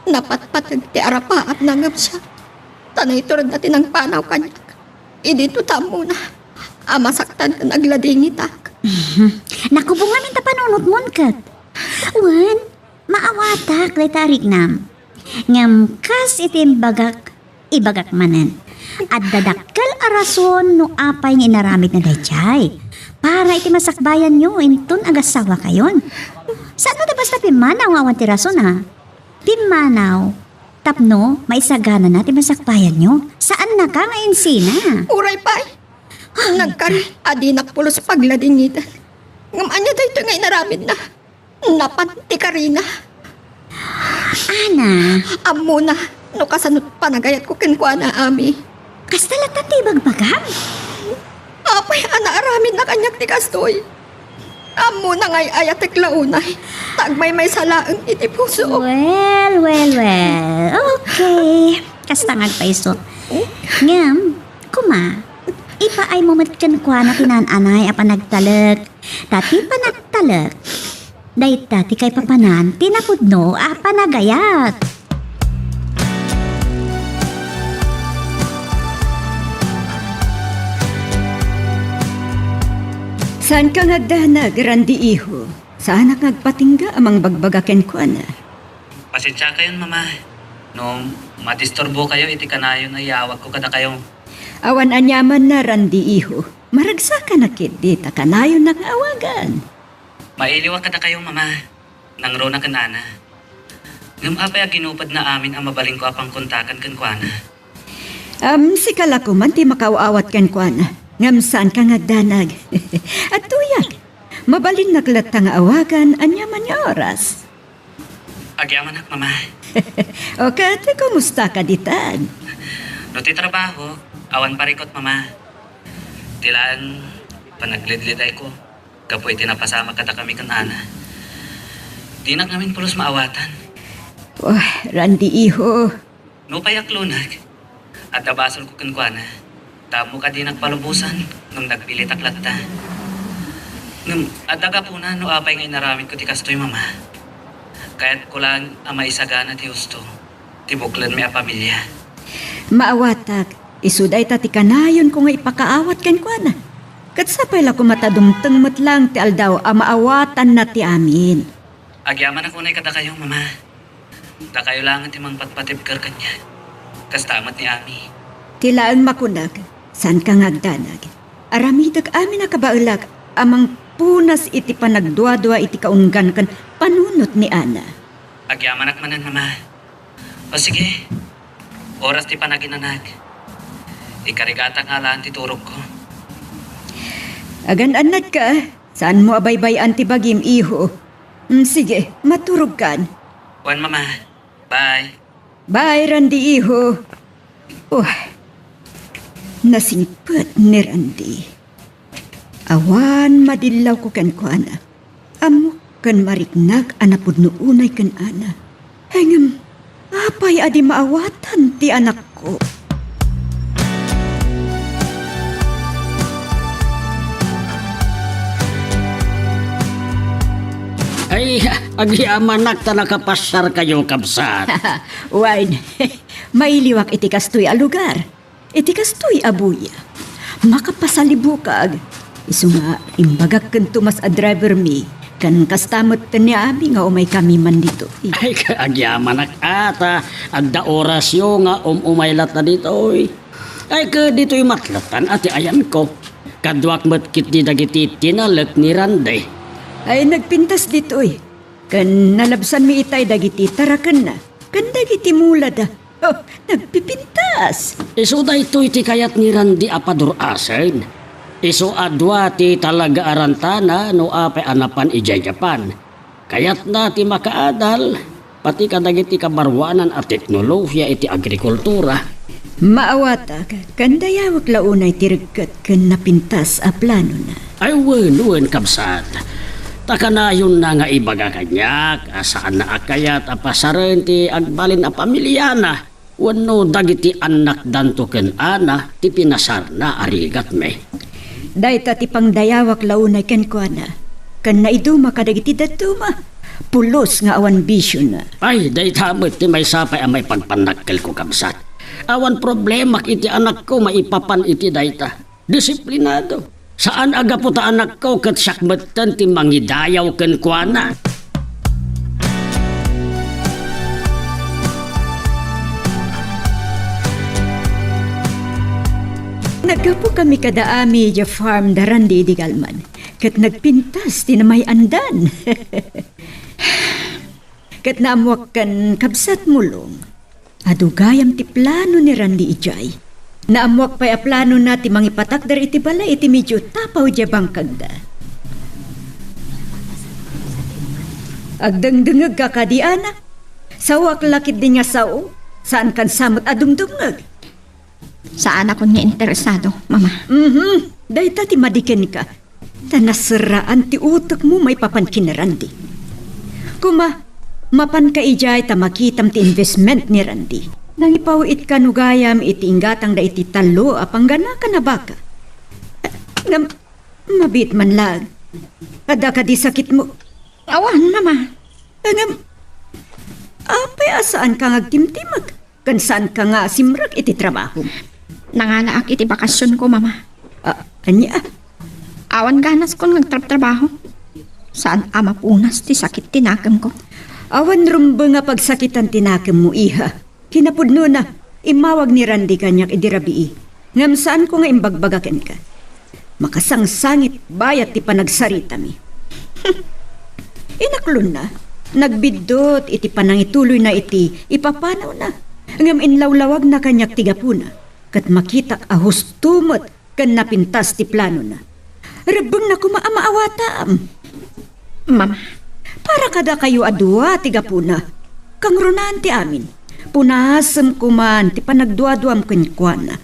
Napatpatag ti arapaap na ngam siya. Tanay turon natin ang panaw kanya. Idito taam muna. Amasaktan ka nagladingitak. Nakubong namin ta panunot mon kat. Wan, maawatak day tarik nam. Ngam kas itim ibagak manen. At dadakkel arason no apay nga inaramid na dayjay. Para iti masakbayan nyo, intun agasawa kayon. Saan mo na basta pimanaw awan ti rason ha? Pimanaw, tapno, maisagana na ti masakbayan nyo. Saan na ka ngayon sina? Uray pay. Nagkari, adinak pulos pagladingitan. Ngam anya dayto nga inaramid na. Napanti ka rin na. Ana, Amo na, no kasanot panagayat ko kinkwa na ami. kastalatan ti bagbagam. Apay, anaaramid na kanyak ti kastoy. Amo na ngay ayatek launay. Tagmay may salaang iti puso. Well. Okay. Kastangag pa iso. Ngam, kuma, ipaay mo matkan kwa na tinananay a panagtalag. Tati panagtalag. Day tati kay papanan, tinapudno a panagayat. Saan ka ngagdanag, Randy Iho? Saan ang ngagpatingga amang bagbagaken ko na? Pasensya kayon, mama. Nung madisturbo kayo, iti kanayon ay yawag ko kada kayo. Awan anyaman na, Randy Iho. Maragsa ka na kit, di ta kanayon ng awagan. Mailiwa kada kayo, mama. Nang ro na kanana. Ngam apay ginupad na amin ang mabaling ko apang kontakan kan kuana. Si kalako man ti makaawat ken ko na. Ngam saan ka ngagdanag? At tuyak, mabalin naglat nga awagan anyaman nga oras. Agyaman ak, mama. O kate, kumusta ka ditan? No ti trabaho, awan parikot, mama. Tilaan, panaglidliday ko. Kapoy tinapasama kada kami kan ana. Di na namin pulos maawatan. Oh, Randy Iho. No payak lunag. At nabasol ko kan kuana. Tamo ka din nagpalubusan nung nagpilitak latta. Nung adaga po na no apay nga inaramid ko ti kastoy, mama. Kaya't ko lang ang maisagana ti husto. Ti buklan may a pamilya. Maawatak, isuday ta ti kanayon ko nga ipakaawat ken ko na. Kat sapay la ko matadumteng lang ti aldaw a maawatan na ti amin. Agyaman ako na kada kayo, mama. Da kayo lang ti mang patpatibkar kanya. Kastamat ni Ami. Tilaan makunag, san ka ngagdanag. Aramidag amin na kabailag, amang punas iti panagdwa-dwa iti kaunggan kan panunot ni Ana. Agyaman ak manan, mama. O sige, oras ti panaginanag. Ikarigata nga laan ti turog ko. Agan-anad ka, saan mo abaybayan ti bagim iho? Sige, maturog kan. Wan, mama. Bye. Bye, Randy iho. Oh, nasingpet ni Randy. Awan madilaw ko kan ko, ana. Amo kan mariknag anapod no unay kan ana. Hangam, apay adi maawatan ti anak ko. Ay, agyaman ta nakapasyar kayo, kabsat. Wine, mailiwak iti kastoy a lugar. Iti kastoy a buya. Makapasalibukag. Isu nga, imbagak kan tumas a driver mi. Kan kastamot ni abi nga umay kami man dito. Ay, agyaman ata. Agda orasyo nga umaylat na dito, oy. Ay, dito'y matlatan ati ayan ko. Kadwak matkit di dagiti tinalak ni Randy. Ay nagpintas dito eh. Kan nalabsan mi itay dagiti tarakan na. Kan dagiti mulad ah. Oh, nagpipintas. Iso da ito iti kayat ni Randy apadur asen. Iso adwa ti talaga arantana no apay anapan ijayapan. Kayat na ti makaadal. Pati kadagiti kabarwanan at teknolohiya iti agrikultura. Maawatag, kan dayawak launay tiragkat kan napintas a plano na. Ay wen kabsat. Takanayon na nga ibaga kanyak, asaan na akayat apasaren ti agbalin a pamilya na. Wano dagiti anak danto ken ana ti pinasar na arigat me. Dayta ti pangdayawak launay ken kuana. Kan naiduma kadagiti datuma. Pulos nga awan bisyo na. Ay, day tamot ti may sapay ang may pagpanakkel ko kabsat. Awan problema iti anak ko maipapan iti dayta. Disiplinado. Saan aga po ta anak ko kat sakmatan ti mangidayaw ken kuana? Nagapo kami kadaami ja farm daran di Digalman. Kat nagpintas ti na may andan. Kat naamwak kan kabsat mulong. Adugayam ti plano ni Randy Ijay. Naamwak pa'y a plano na ti mangipatak dar iti balay iti medyo tapaw ja bangkag da. Agdangdungag ka kadi anak. Sawak lakit din nga sao. Saan kan samot adungdungag? Saan ako nga interesado, mama? Dahil ti madikin ka. Tanasaraan ti utak mo may papankin ni Randy. Kuma, mapan ka ijay ta makitam ti investment ni Randy. Nang ipawit ka nugayam iti ingatang da iti talo apanggana ka na baka. Ngam, mabit man lag. Ada ka di sakit mo. Awan, mama. Ngam, apay asaan ka ngagtimtimag? Kan saan ka nga simrag iti trabaho? Nangalaak iti bakasyon ko, mama. Anya? Awan ganas ko nagtrabaho. Saan ama punas ti sakit tinakam ko. Awan rumba nga pagsakitan tinakam mo, iha. Kinapudno na, imawag ni Randy kanyak idirabii. Ngam saan ko nga imbagbagakan ka. Makasangsangit bayat ti panagsarita mi. Inaklon na, nagbidot iti panangituloy na iti ipapanaw na. Ngam inlawlawag na kanyak tigapuna. Kat makitak ahus tumot kan napintas ti plano na. Rebeng na kumaamaawatam. Mama, Para kada kayo adua tigapuna. Kang runan ti amin. Punasem kuman ti panagduaduam kenkwana.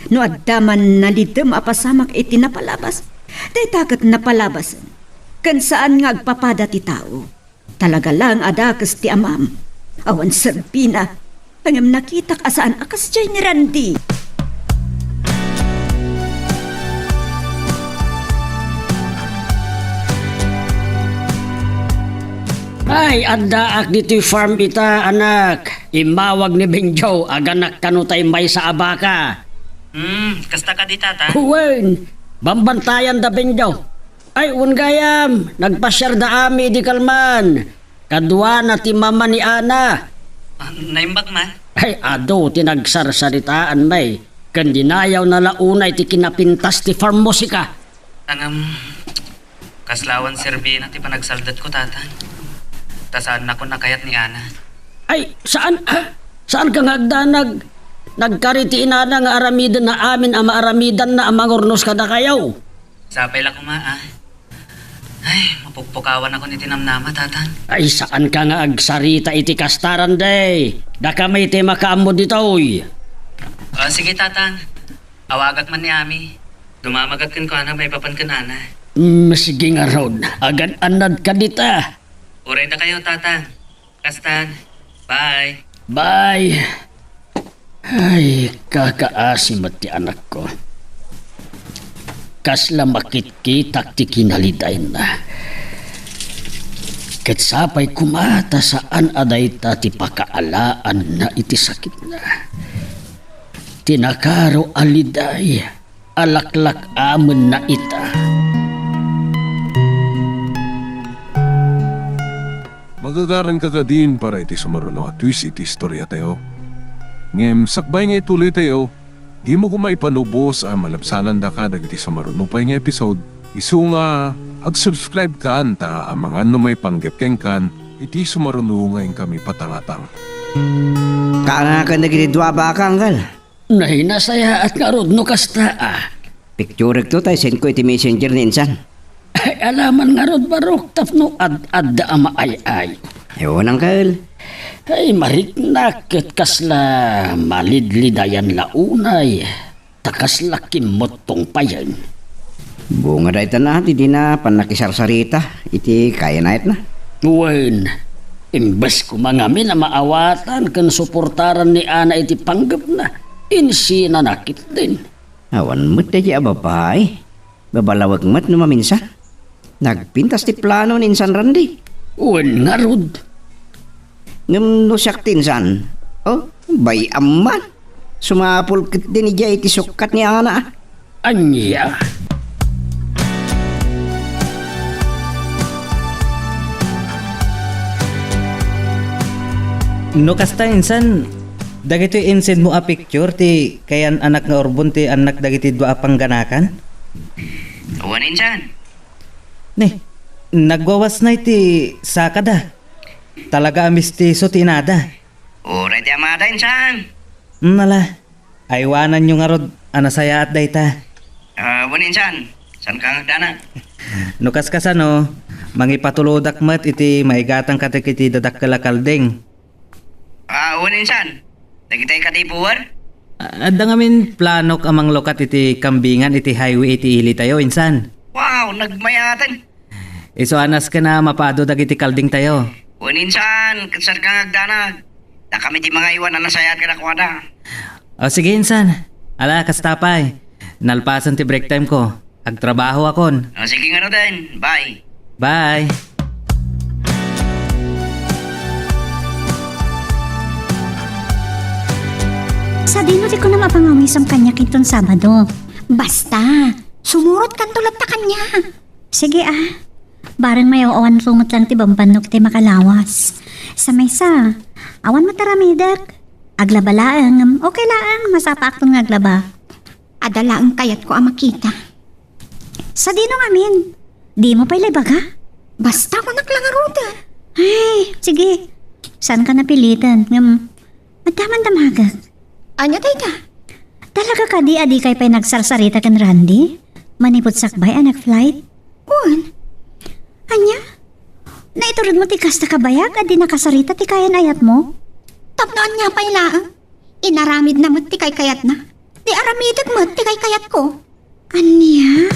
No addaman nalidem apasamak iti napalabas. Day takat napalabasan. Kan saan nga agpapada ti tao. Talaga lang adakas ti amam. Awan serbina. Pangam nakitak asaan akas jay ni Randy. Ay, andaak dito farm ita, anak. Imawag ni Benjo, aganak kanutay may sa abaka. Kasta ka di tata? Uwen, bambantayan da Benjo. Ay, ungayam, nagpasyar da ami di Kalman. Kadwa na ti mama ni Ana. Naimbag man? Ay, ado, tinagsarsaritaan may. Kandinayaw na launay ti kinapintas ti farm musika. Kaslawan serbi na ti panagsaldat ko tata. Tasaan na ko nakayat ni Ana. Ay, saan? Saan ka ngagdanag? Nagkariti inana nga aramidan na amin ama aramidan na amangornos kada kayaw. Sapay la ko Ay, mapuppukawan ako ni tinamnama tatan. Ay, saan ka nga agsarita iti kastaran day? Daka may tema kaammo ditoy. Sige tatan. Awagak man ni Ami. Dumamagat kan ko ana may papan kan Ana. Sige nga ron. Agad anad ka dita. Uray na kayo tatan. Kastan. Bye. Bye. Ay, kakaasim at ti anak ko. Kasla makitkitak ti kinaliday na. Ket sapay kumata saan aday ta ti pakaalaan na iti sakit na. Tinakaro aliday, alaklak amon na ita. Magagaran ka ka din para iti sumaruno at twist iti istorya tayo. Ngem sakbay nga ituloy tayo, di mo kumaipanubos ang malabsanan da ka dagiti sumaruno pa nga episode. Isu nga ag-subscribe ka anta ang mga may panggepkeng kan iti sumaruno ngayon kami patangatang. Kaanga ka nagididwa ba kanggal? Nahinasaya at karod no kasta Picture to tayo send ko iti messenger ni insan. Ay, alaman nga rod barok tapno ad-ad ama ay-ay. Ewan ang kal. Ay, mariknak ket kasla malidlidayan launay. Takasla kimot tong payan. Bunga da ita na, di na panakisarsarita. Iti kaya na it na. Wen, imbes ko mangami na maawatan kan suportaran ni Ana iti panggap na. Insi na nakit din. Awan mo't da di ababay. Babalawag mo't numaminsa. Nagpintas ti plano ni insan Randy. Wen nga rod. Ngam no siyak tinsan. Oh, bay amman. Sumapul kit din iti sukat ni Ana. Anya. No kasta insan, dagiti insin mo a picture ti kayan anak nga orbon ti anak dagiti dua pangganakan? Awan insan. Ne, nagwawas na iti sakada. Talaga amistiso ti inada. Oray ti amada insan. Nala, aywanan nyo nga rod, anasaya at dayta. Awan insan. San ka ngagdana? Nukas kasano, mangipatulodak mat iti maigatang katik iti dadakkala kalding. Awan insan. Nagitay ka di puwer? Adda ngamin planok amang lokat iti kambingan iti highway iti ili tayo insan. Wow, nagmayatan. Iso anas ka na mapado dagiti kalding tayo. Awan insan. San ka ngagdana? Da kami di mga iwan na nasayat ka na kuwada. O sige insan, ala kastapay. Nalpasan ti break time ko. Agtrabaho akon. Sige nga din. Bye. Bye. Sa dino di ko na mapangawisam kanya kitong Sabado. Basta, sumurot kan tulad ta kanya. Sige bareng may awan sumot lang ti bambanok ti makalawas. Sa maysa, awan mo taramidak. Aglaba laang, okay laang, masapa akong aglaba. Adala ang kayat ko ang makita. Sa dino ngamin, di mo pa'y baga? Basta ko naklangaruda. Ay, sige. Saan ka napilitan? Madaman damagag. Anya tayta? Talaga ka di adi kay pa'y nagsarsarita kan Randy? Manipot sakbay anak flight? Kun, Anya? Naiturod mo ti kasta kabayag adi nakasarita ti kayan ayat mo? tapnoan niya pa ilaang. Inaramid na mo't ti kay kayat na. Di aramidag mo't ti kay kayat ko. Anya?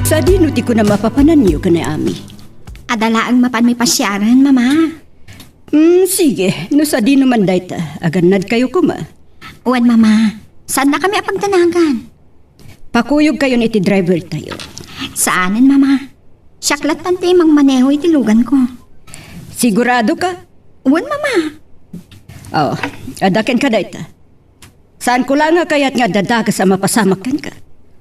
Sa dino ti ko na mapapananyo ka na ami. Adala ang mapan may pasyaran, mama. Sige, no sa dino man dayta, aganad kayo kuma. Uwan, mama. Saan na kami apagtanagan? Pakuyog kayo iti driver tayo. Saanin, mama? Syaklat tante mang maneho itilugan ko. Sigurado ka? Uwan, mama. Oo, adaken ka dayta. Saan ko lang nga kaya't nga dadaga sa mapasamakan ka?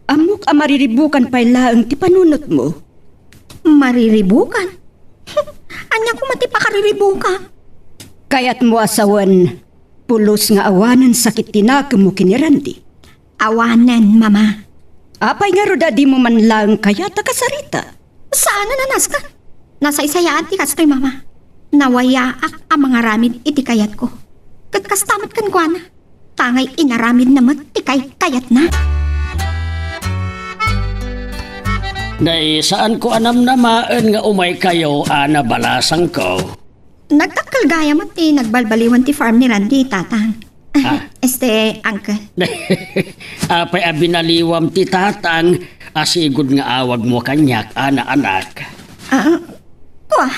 Amok mariribukan pa ilaang ti panunot mo. Mariribukan? Anya ko mati pa kariribuka? Kaya't mo asawan, pulos nga awanan sakit tinaka mo kini Randy. Awanan, mama. Apay nga roda di mo man lang kaya takasarita. Saan na nanas ka? Nasa isayaan ti kastoy, mama. Nawayaak ang mga ramid iti kayat ko. Katkastamat kan kwa na. Tangay inaramid namat ti kay kayat na. Day, saan ko anam namaan nga umay kayo, ana balasang ko? Nagtakal gaya mo ti nagbalbaliwan ti farm ni Randy, tatang. Uncle. Apay abinaliwam ti tatang, asigod nga awag mo kanyak, ana anak. Wah,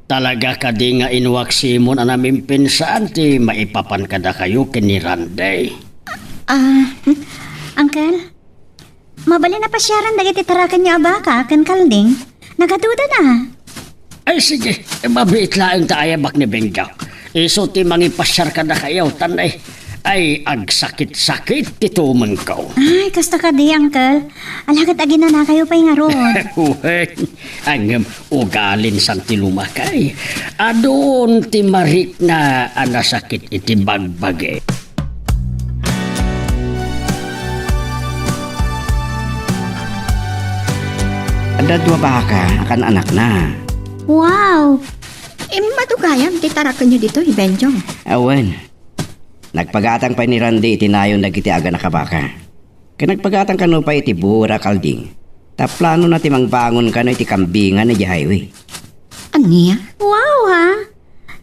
Talaga ka di nga inwaksi mo na namin pinsan ti maipapan kada kayo kini Randy. Uncle, mabali na pasyaran dagiti tarakan niya abaka kan kalding. Nagaduda na. Ay sige, mabit laang taayabak ni Benjaw. Iso ti mangipasyar ka na kayo, tanay. Ay, agsakit-sakit ti tumang ko. Ay, kasta ka di, Uncle. Alagad agin na kayo pa'y nga ron. Uy, ang ugalin sang ti lumakay. Adon ti marik na anasakit iti bagbage. Dadwa ba ka akan anak na? Wow! madugayam ti tarakan nyo dito, Benjong. Awan. Nagpagatang pa ni Randy itinayon nagiti aga nakabaka. Kanagpagatang kano pa iti bura kalding. Taplano na timang bangon kano iti kambingan na di highway. Aniya? Wow ha!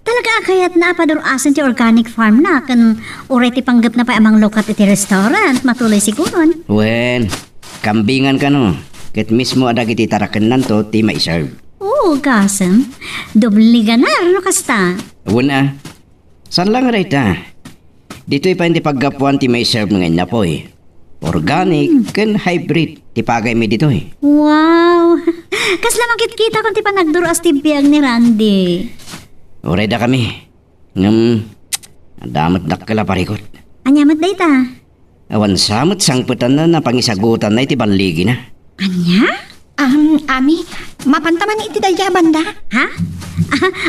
Talaga akayat na padurasan ti organic farm na kan uray ti panggap na pa amang lokat iti restaurant matuloy siguron. Wen, kambingan kano. Ket mismo adag iti tarakan nanto ti maiserve. Oo, gasam. Dobli ganar, no kasta? Una, saan lang rayta? Dito'y pa hindi paggapuan ti maiserve ngayon na po eh. Organic kan hybrid ti pagay mi dito'y. Wow! Kasla makit-kita kung ti pa nagduras ti biyag ni Randy. Uray da kami. Damat dakkala parikot. Anyamat day ta? Awan samot sangputan na napangisagutan na iti baligi na. Anya? Ami, mapantaman iti daya banda. Ha?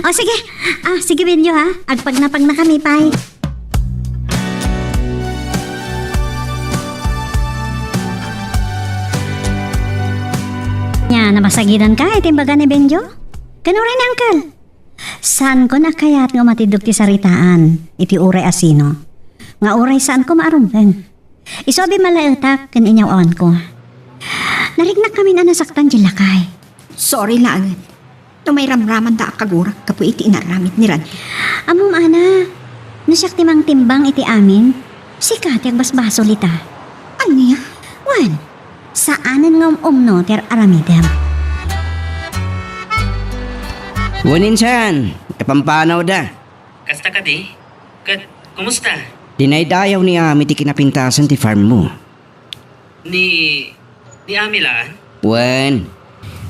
O sige. Sige Benjo ha. Agpag na kami pay. Nya, namasagidan ka itimbaga ni Benjo? Kanuray na angkal. Saan ko na kayat nga matidog ti saritaan iti uray asino? Nga uray saan ko maarumpen? Isobi malaitak kan inyaw awan ko. Narignak kami na nasaktan di lakay. Sorry lang. May ramraman da akagurak kapo iti inaramit ni Randy. Amom ana, nasyak timang timbang iti amin. Sikat yung basbasol ita. Ano ya? Wan, saanan nga umno ter aramidem. Waninsan, kapampanaw da. Kasta ka di? Kumusta? Dinaydayaw ni Ami ti kinapintasan ti farm mo. Ni Ami lang? Wen,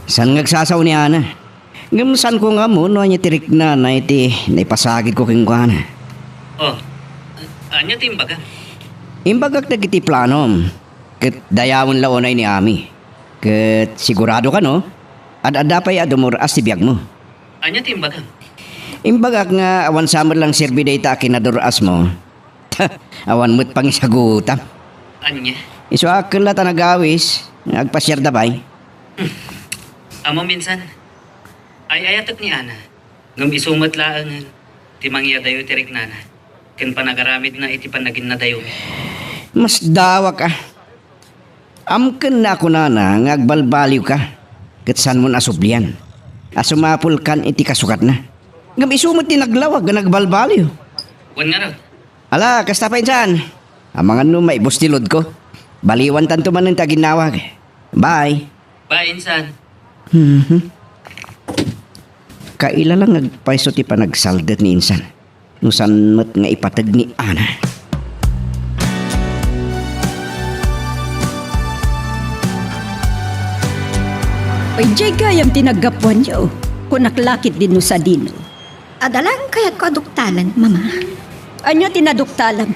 san ngagsasaw ni Ana? Ngam san ko nga mo, no anya tirik na iti naipasagid ko kong kuhana. Oh, anya timbaga? Imbagak na kiti planom, kat dayawon laonay ni Ami. Kat sigurado ka no, ad-ada pa'y adumur as tibiyag mo. Anya timbaga? Imbagak nga awan samar lang sirbi day ta kinaduras mo. Awan mo't pangisagutam. Anya? Iso akil na ta nagawis, nagpasyar dabay. Amo minsan, ay ayatok ni Ana. Ngam isumat laangan, timangya dayo tirik nana. Ken panagaramid na iti panagin na dayo. Mas dawa ka. Amken na ako nana, ngagbalbaliw ka. Katsan mo nasublian. Asumapul kan iti kasukat na. Ngam isumot ti naglawag, nagbalbaliw. Wan nga raw. Ala, kasta pa insan. Amangan no maibustilod ko. Baliwan tanto man ng taginawag. Bye. Bye, insan. Kaila lang nagpaiso ti panagsaldat ni insan. Nusan mat nga ipatag ni Ana. Oy, jay gayam tinaggapuan niyo. Kung naklakit din no sa dino. Adalang kayat ko aduktalan, mama. Anya tinaduktalam.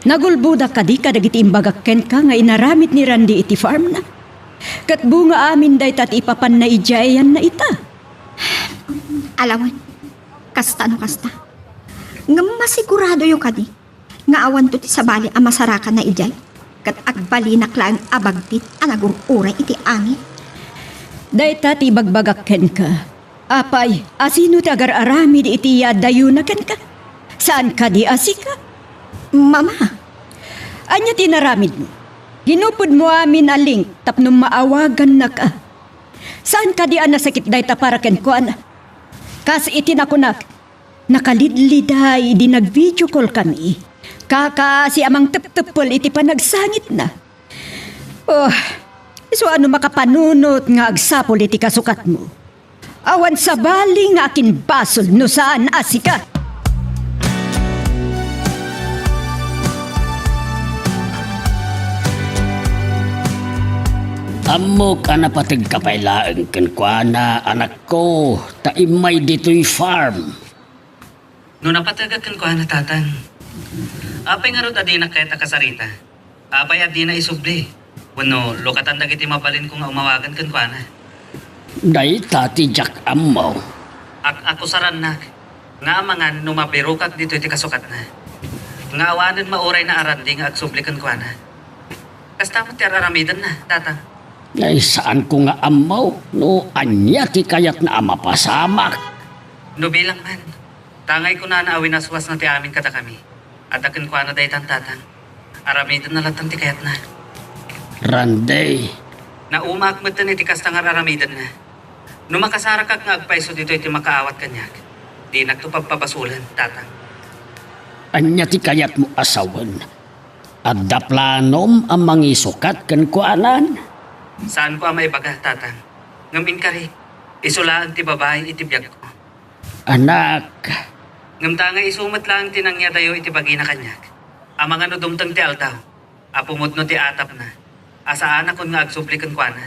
Nagulbuda ka di kadagiti imbagakken ka nga inaramit ni Randy iti farm na. Kat bunga amin day tat ipapan na ijayan na ita. Alawan, kasta no kasta. Nga masigurado yung kadi. Nga awan to ti sabali ang masarakan na ijay. Kat agbalinak lang abagtit anagururay iti angin. Day tat ibagbagakken ka. Apay, asino ti agar-arami di iti yadayunaken ka? Saan ka di asika? Mama, Anya tinaramid mo? Ginupod mo amin aling tapnong maawagan na ka. Saan ka di nasakit day taparaken ko ana? Kas itinakunak, nakalidliday di nag-video call kami. Kaka si amang tep-tepol iti panagsangit na. Oh, so ano makapanunot nga agsapol iti kasukat mo? Awan sa bali nga akin basol no saan asika. Amo ka na patig kapailaan kan kuana anak ko, taimay dito'y farm. No napatagakan ko na tatang. Apay nga ro adi na kahit nakasarita. Apay adi na isubli. Wano, lokatan dagiti mabalin ko nga umawagan kan kuana. Day tati Jack amo. Ako saran na. Nga amangan numapirukak dito iti kasukat na. Nga awanan mauray na arandi nga agsubli kan kuana. Kasta mo ti araramidan na, tatang. Ay saan ko nga amaw, no anya ti kayat na amapasamak. No bilang man. Tangay ko na naawin aswas na ti amin kada kami. At akin kuana day tan tatang. Aramidan na latan ti kayat na. Randay, Naumakmat na iti kastang araramidan na. No makasara kag nga agpaiso dito iti makaawat kanyak. Di nagtupagpabasulan, tatang. anya ti kayat mo asawan. Adda planom ang mangisukat kan kuanan. Saan ko ang maibaga, tatang? Ngamin ka rin. Isulaan ti babae iti biyag ko. Anak, Ngam tangay isumat lang tinangya dayo iti bagi na kanyak. Amang ano dumtang ti aldaw. Apumudno ti atap na. Asaan ako nga agsuplikan ko na.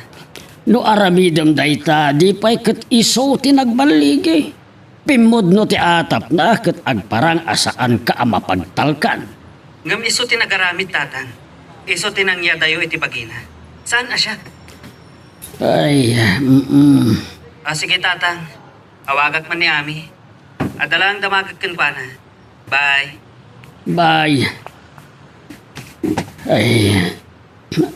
no aramidam dayta, di pa'y kat iso tinagbaligi. Pimod no ti atap na kat agparang asaan ka amapagtalkan. Ngam iso tinagaramit, tatang. Iso tinangya dayo iti bagi na. Saan asya? Ay, Sige tatang, awagak man ni Ami. Adalang damagag kan pa na. Bye. bye. Ay,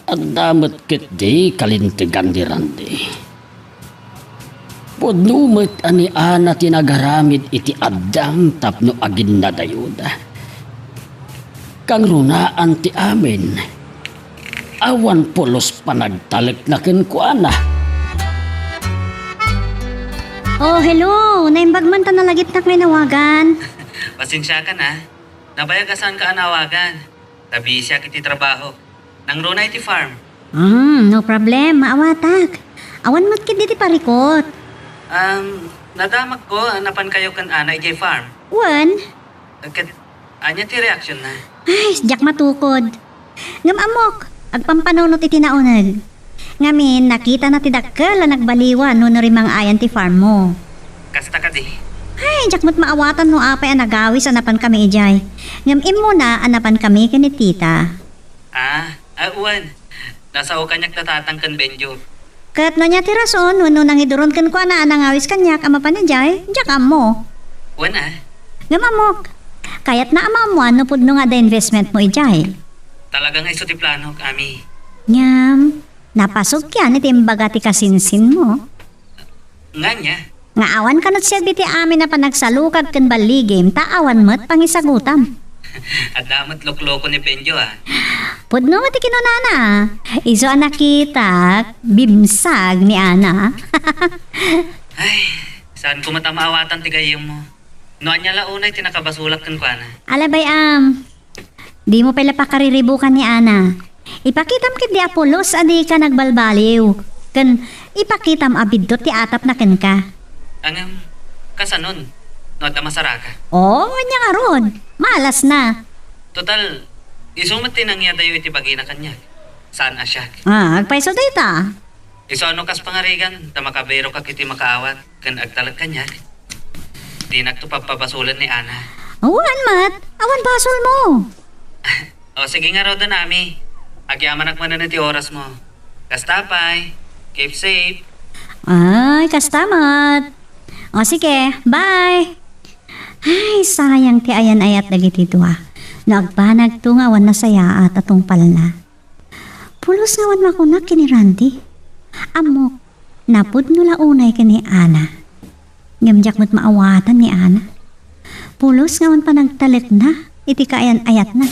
ang damot kit di kalintigan di Randy. Podnumit ani ana tinagaramid iti addang tapno agin na dayuda. Kang runaan ti amin. Awan pulos panagtalik na kinkuana. Oh, hello. Naimbag man ta nalagit na may nawagan. Pasensya ka na. Nabayagasan ka anawagan. Tabi siya kiti trabaho. Nang runa iti farm. No problem. Maawatak. Awan mat kit diti parikot. Nadamag ko, napan kayo kan ana iti farm. Wan? Anya ti reaction na. Ay, jak matukod. Ngam amok. Agpampanunot iti naunag. Ngamin, nakita na ti dakkel na nagbaliwan no narimang ayan ti farm mo. Kasta ka di. Ay, jak mo't maawatan no apay anagawis anapan kami ijay. Ngam imo na anapan kami kini tita. Uwan. Nasa o kanyak natatang kan Benjo. Kat no niya ti rason, wano nang iduron kan ko na anangawis kanyak amapan ijay, jak amo. Uwan Ngam amok. Kayat na amamuan no pudno nga da investment mo ijay. Talagang iso ti plano, Ami. Ngam, napasok yan iti imbaga ti kasinsin mo. Nga niya. Nga awan ka na't siya biti amin na panagsalukag kan baligim, taawan mo't pangisagutam. At damat lokloko ni Benjo Pudno mo ti kinunana. Iso nakita, bimsag ni Ana. Ay, saan ko matamaawatan ti gayong mo? Noan niya launay tinakabasulak kan kwa na. Alabay di mo pala pakariribukan ni Ana. Ipakitam kit di Apolos adi ka nagbalbaliw. Kan ipakitam abidot ti atap na ken ka. Ang kasanon, no at masaraka. Oo, nya nga ron. Malas na. Total, isumat tinangya dayo iti bagina kanya. Saan asyak? Agpaiso data. Iso ano kas pangarigan, tamakabero ka kiti makaawat, kan agtalag kanya. Di nagtupapabasulan ni Ana. Awan mat, awan basol mo. O sige nga raw doon, Ami. Agyamanak man na ti oras mo. Kastapay, keep safe. Ay, kastamat. O sige, bye. Ay, sayang ti ayan ayat dagiti dua. Nagbanag to nga wan na saya at atong palna. Pulos nga wan makunak kini Randy. Amok, napudno launay kini Ana. Ngamjak mo't maawatan ni Ana. Pulos nga wan pa nagtalik na, iti kaayan ayat na.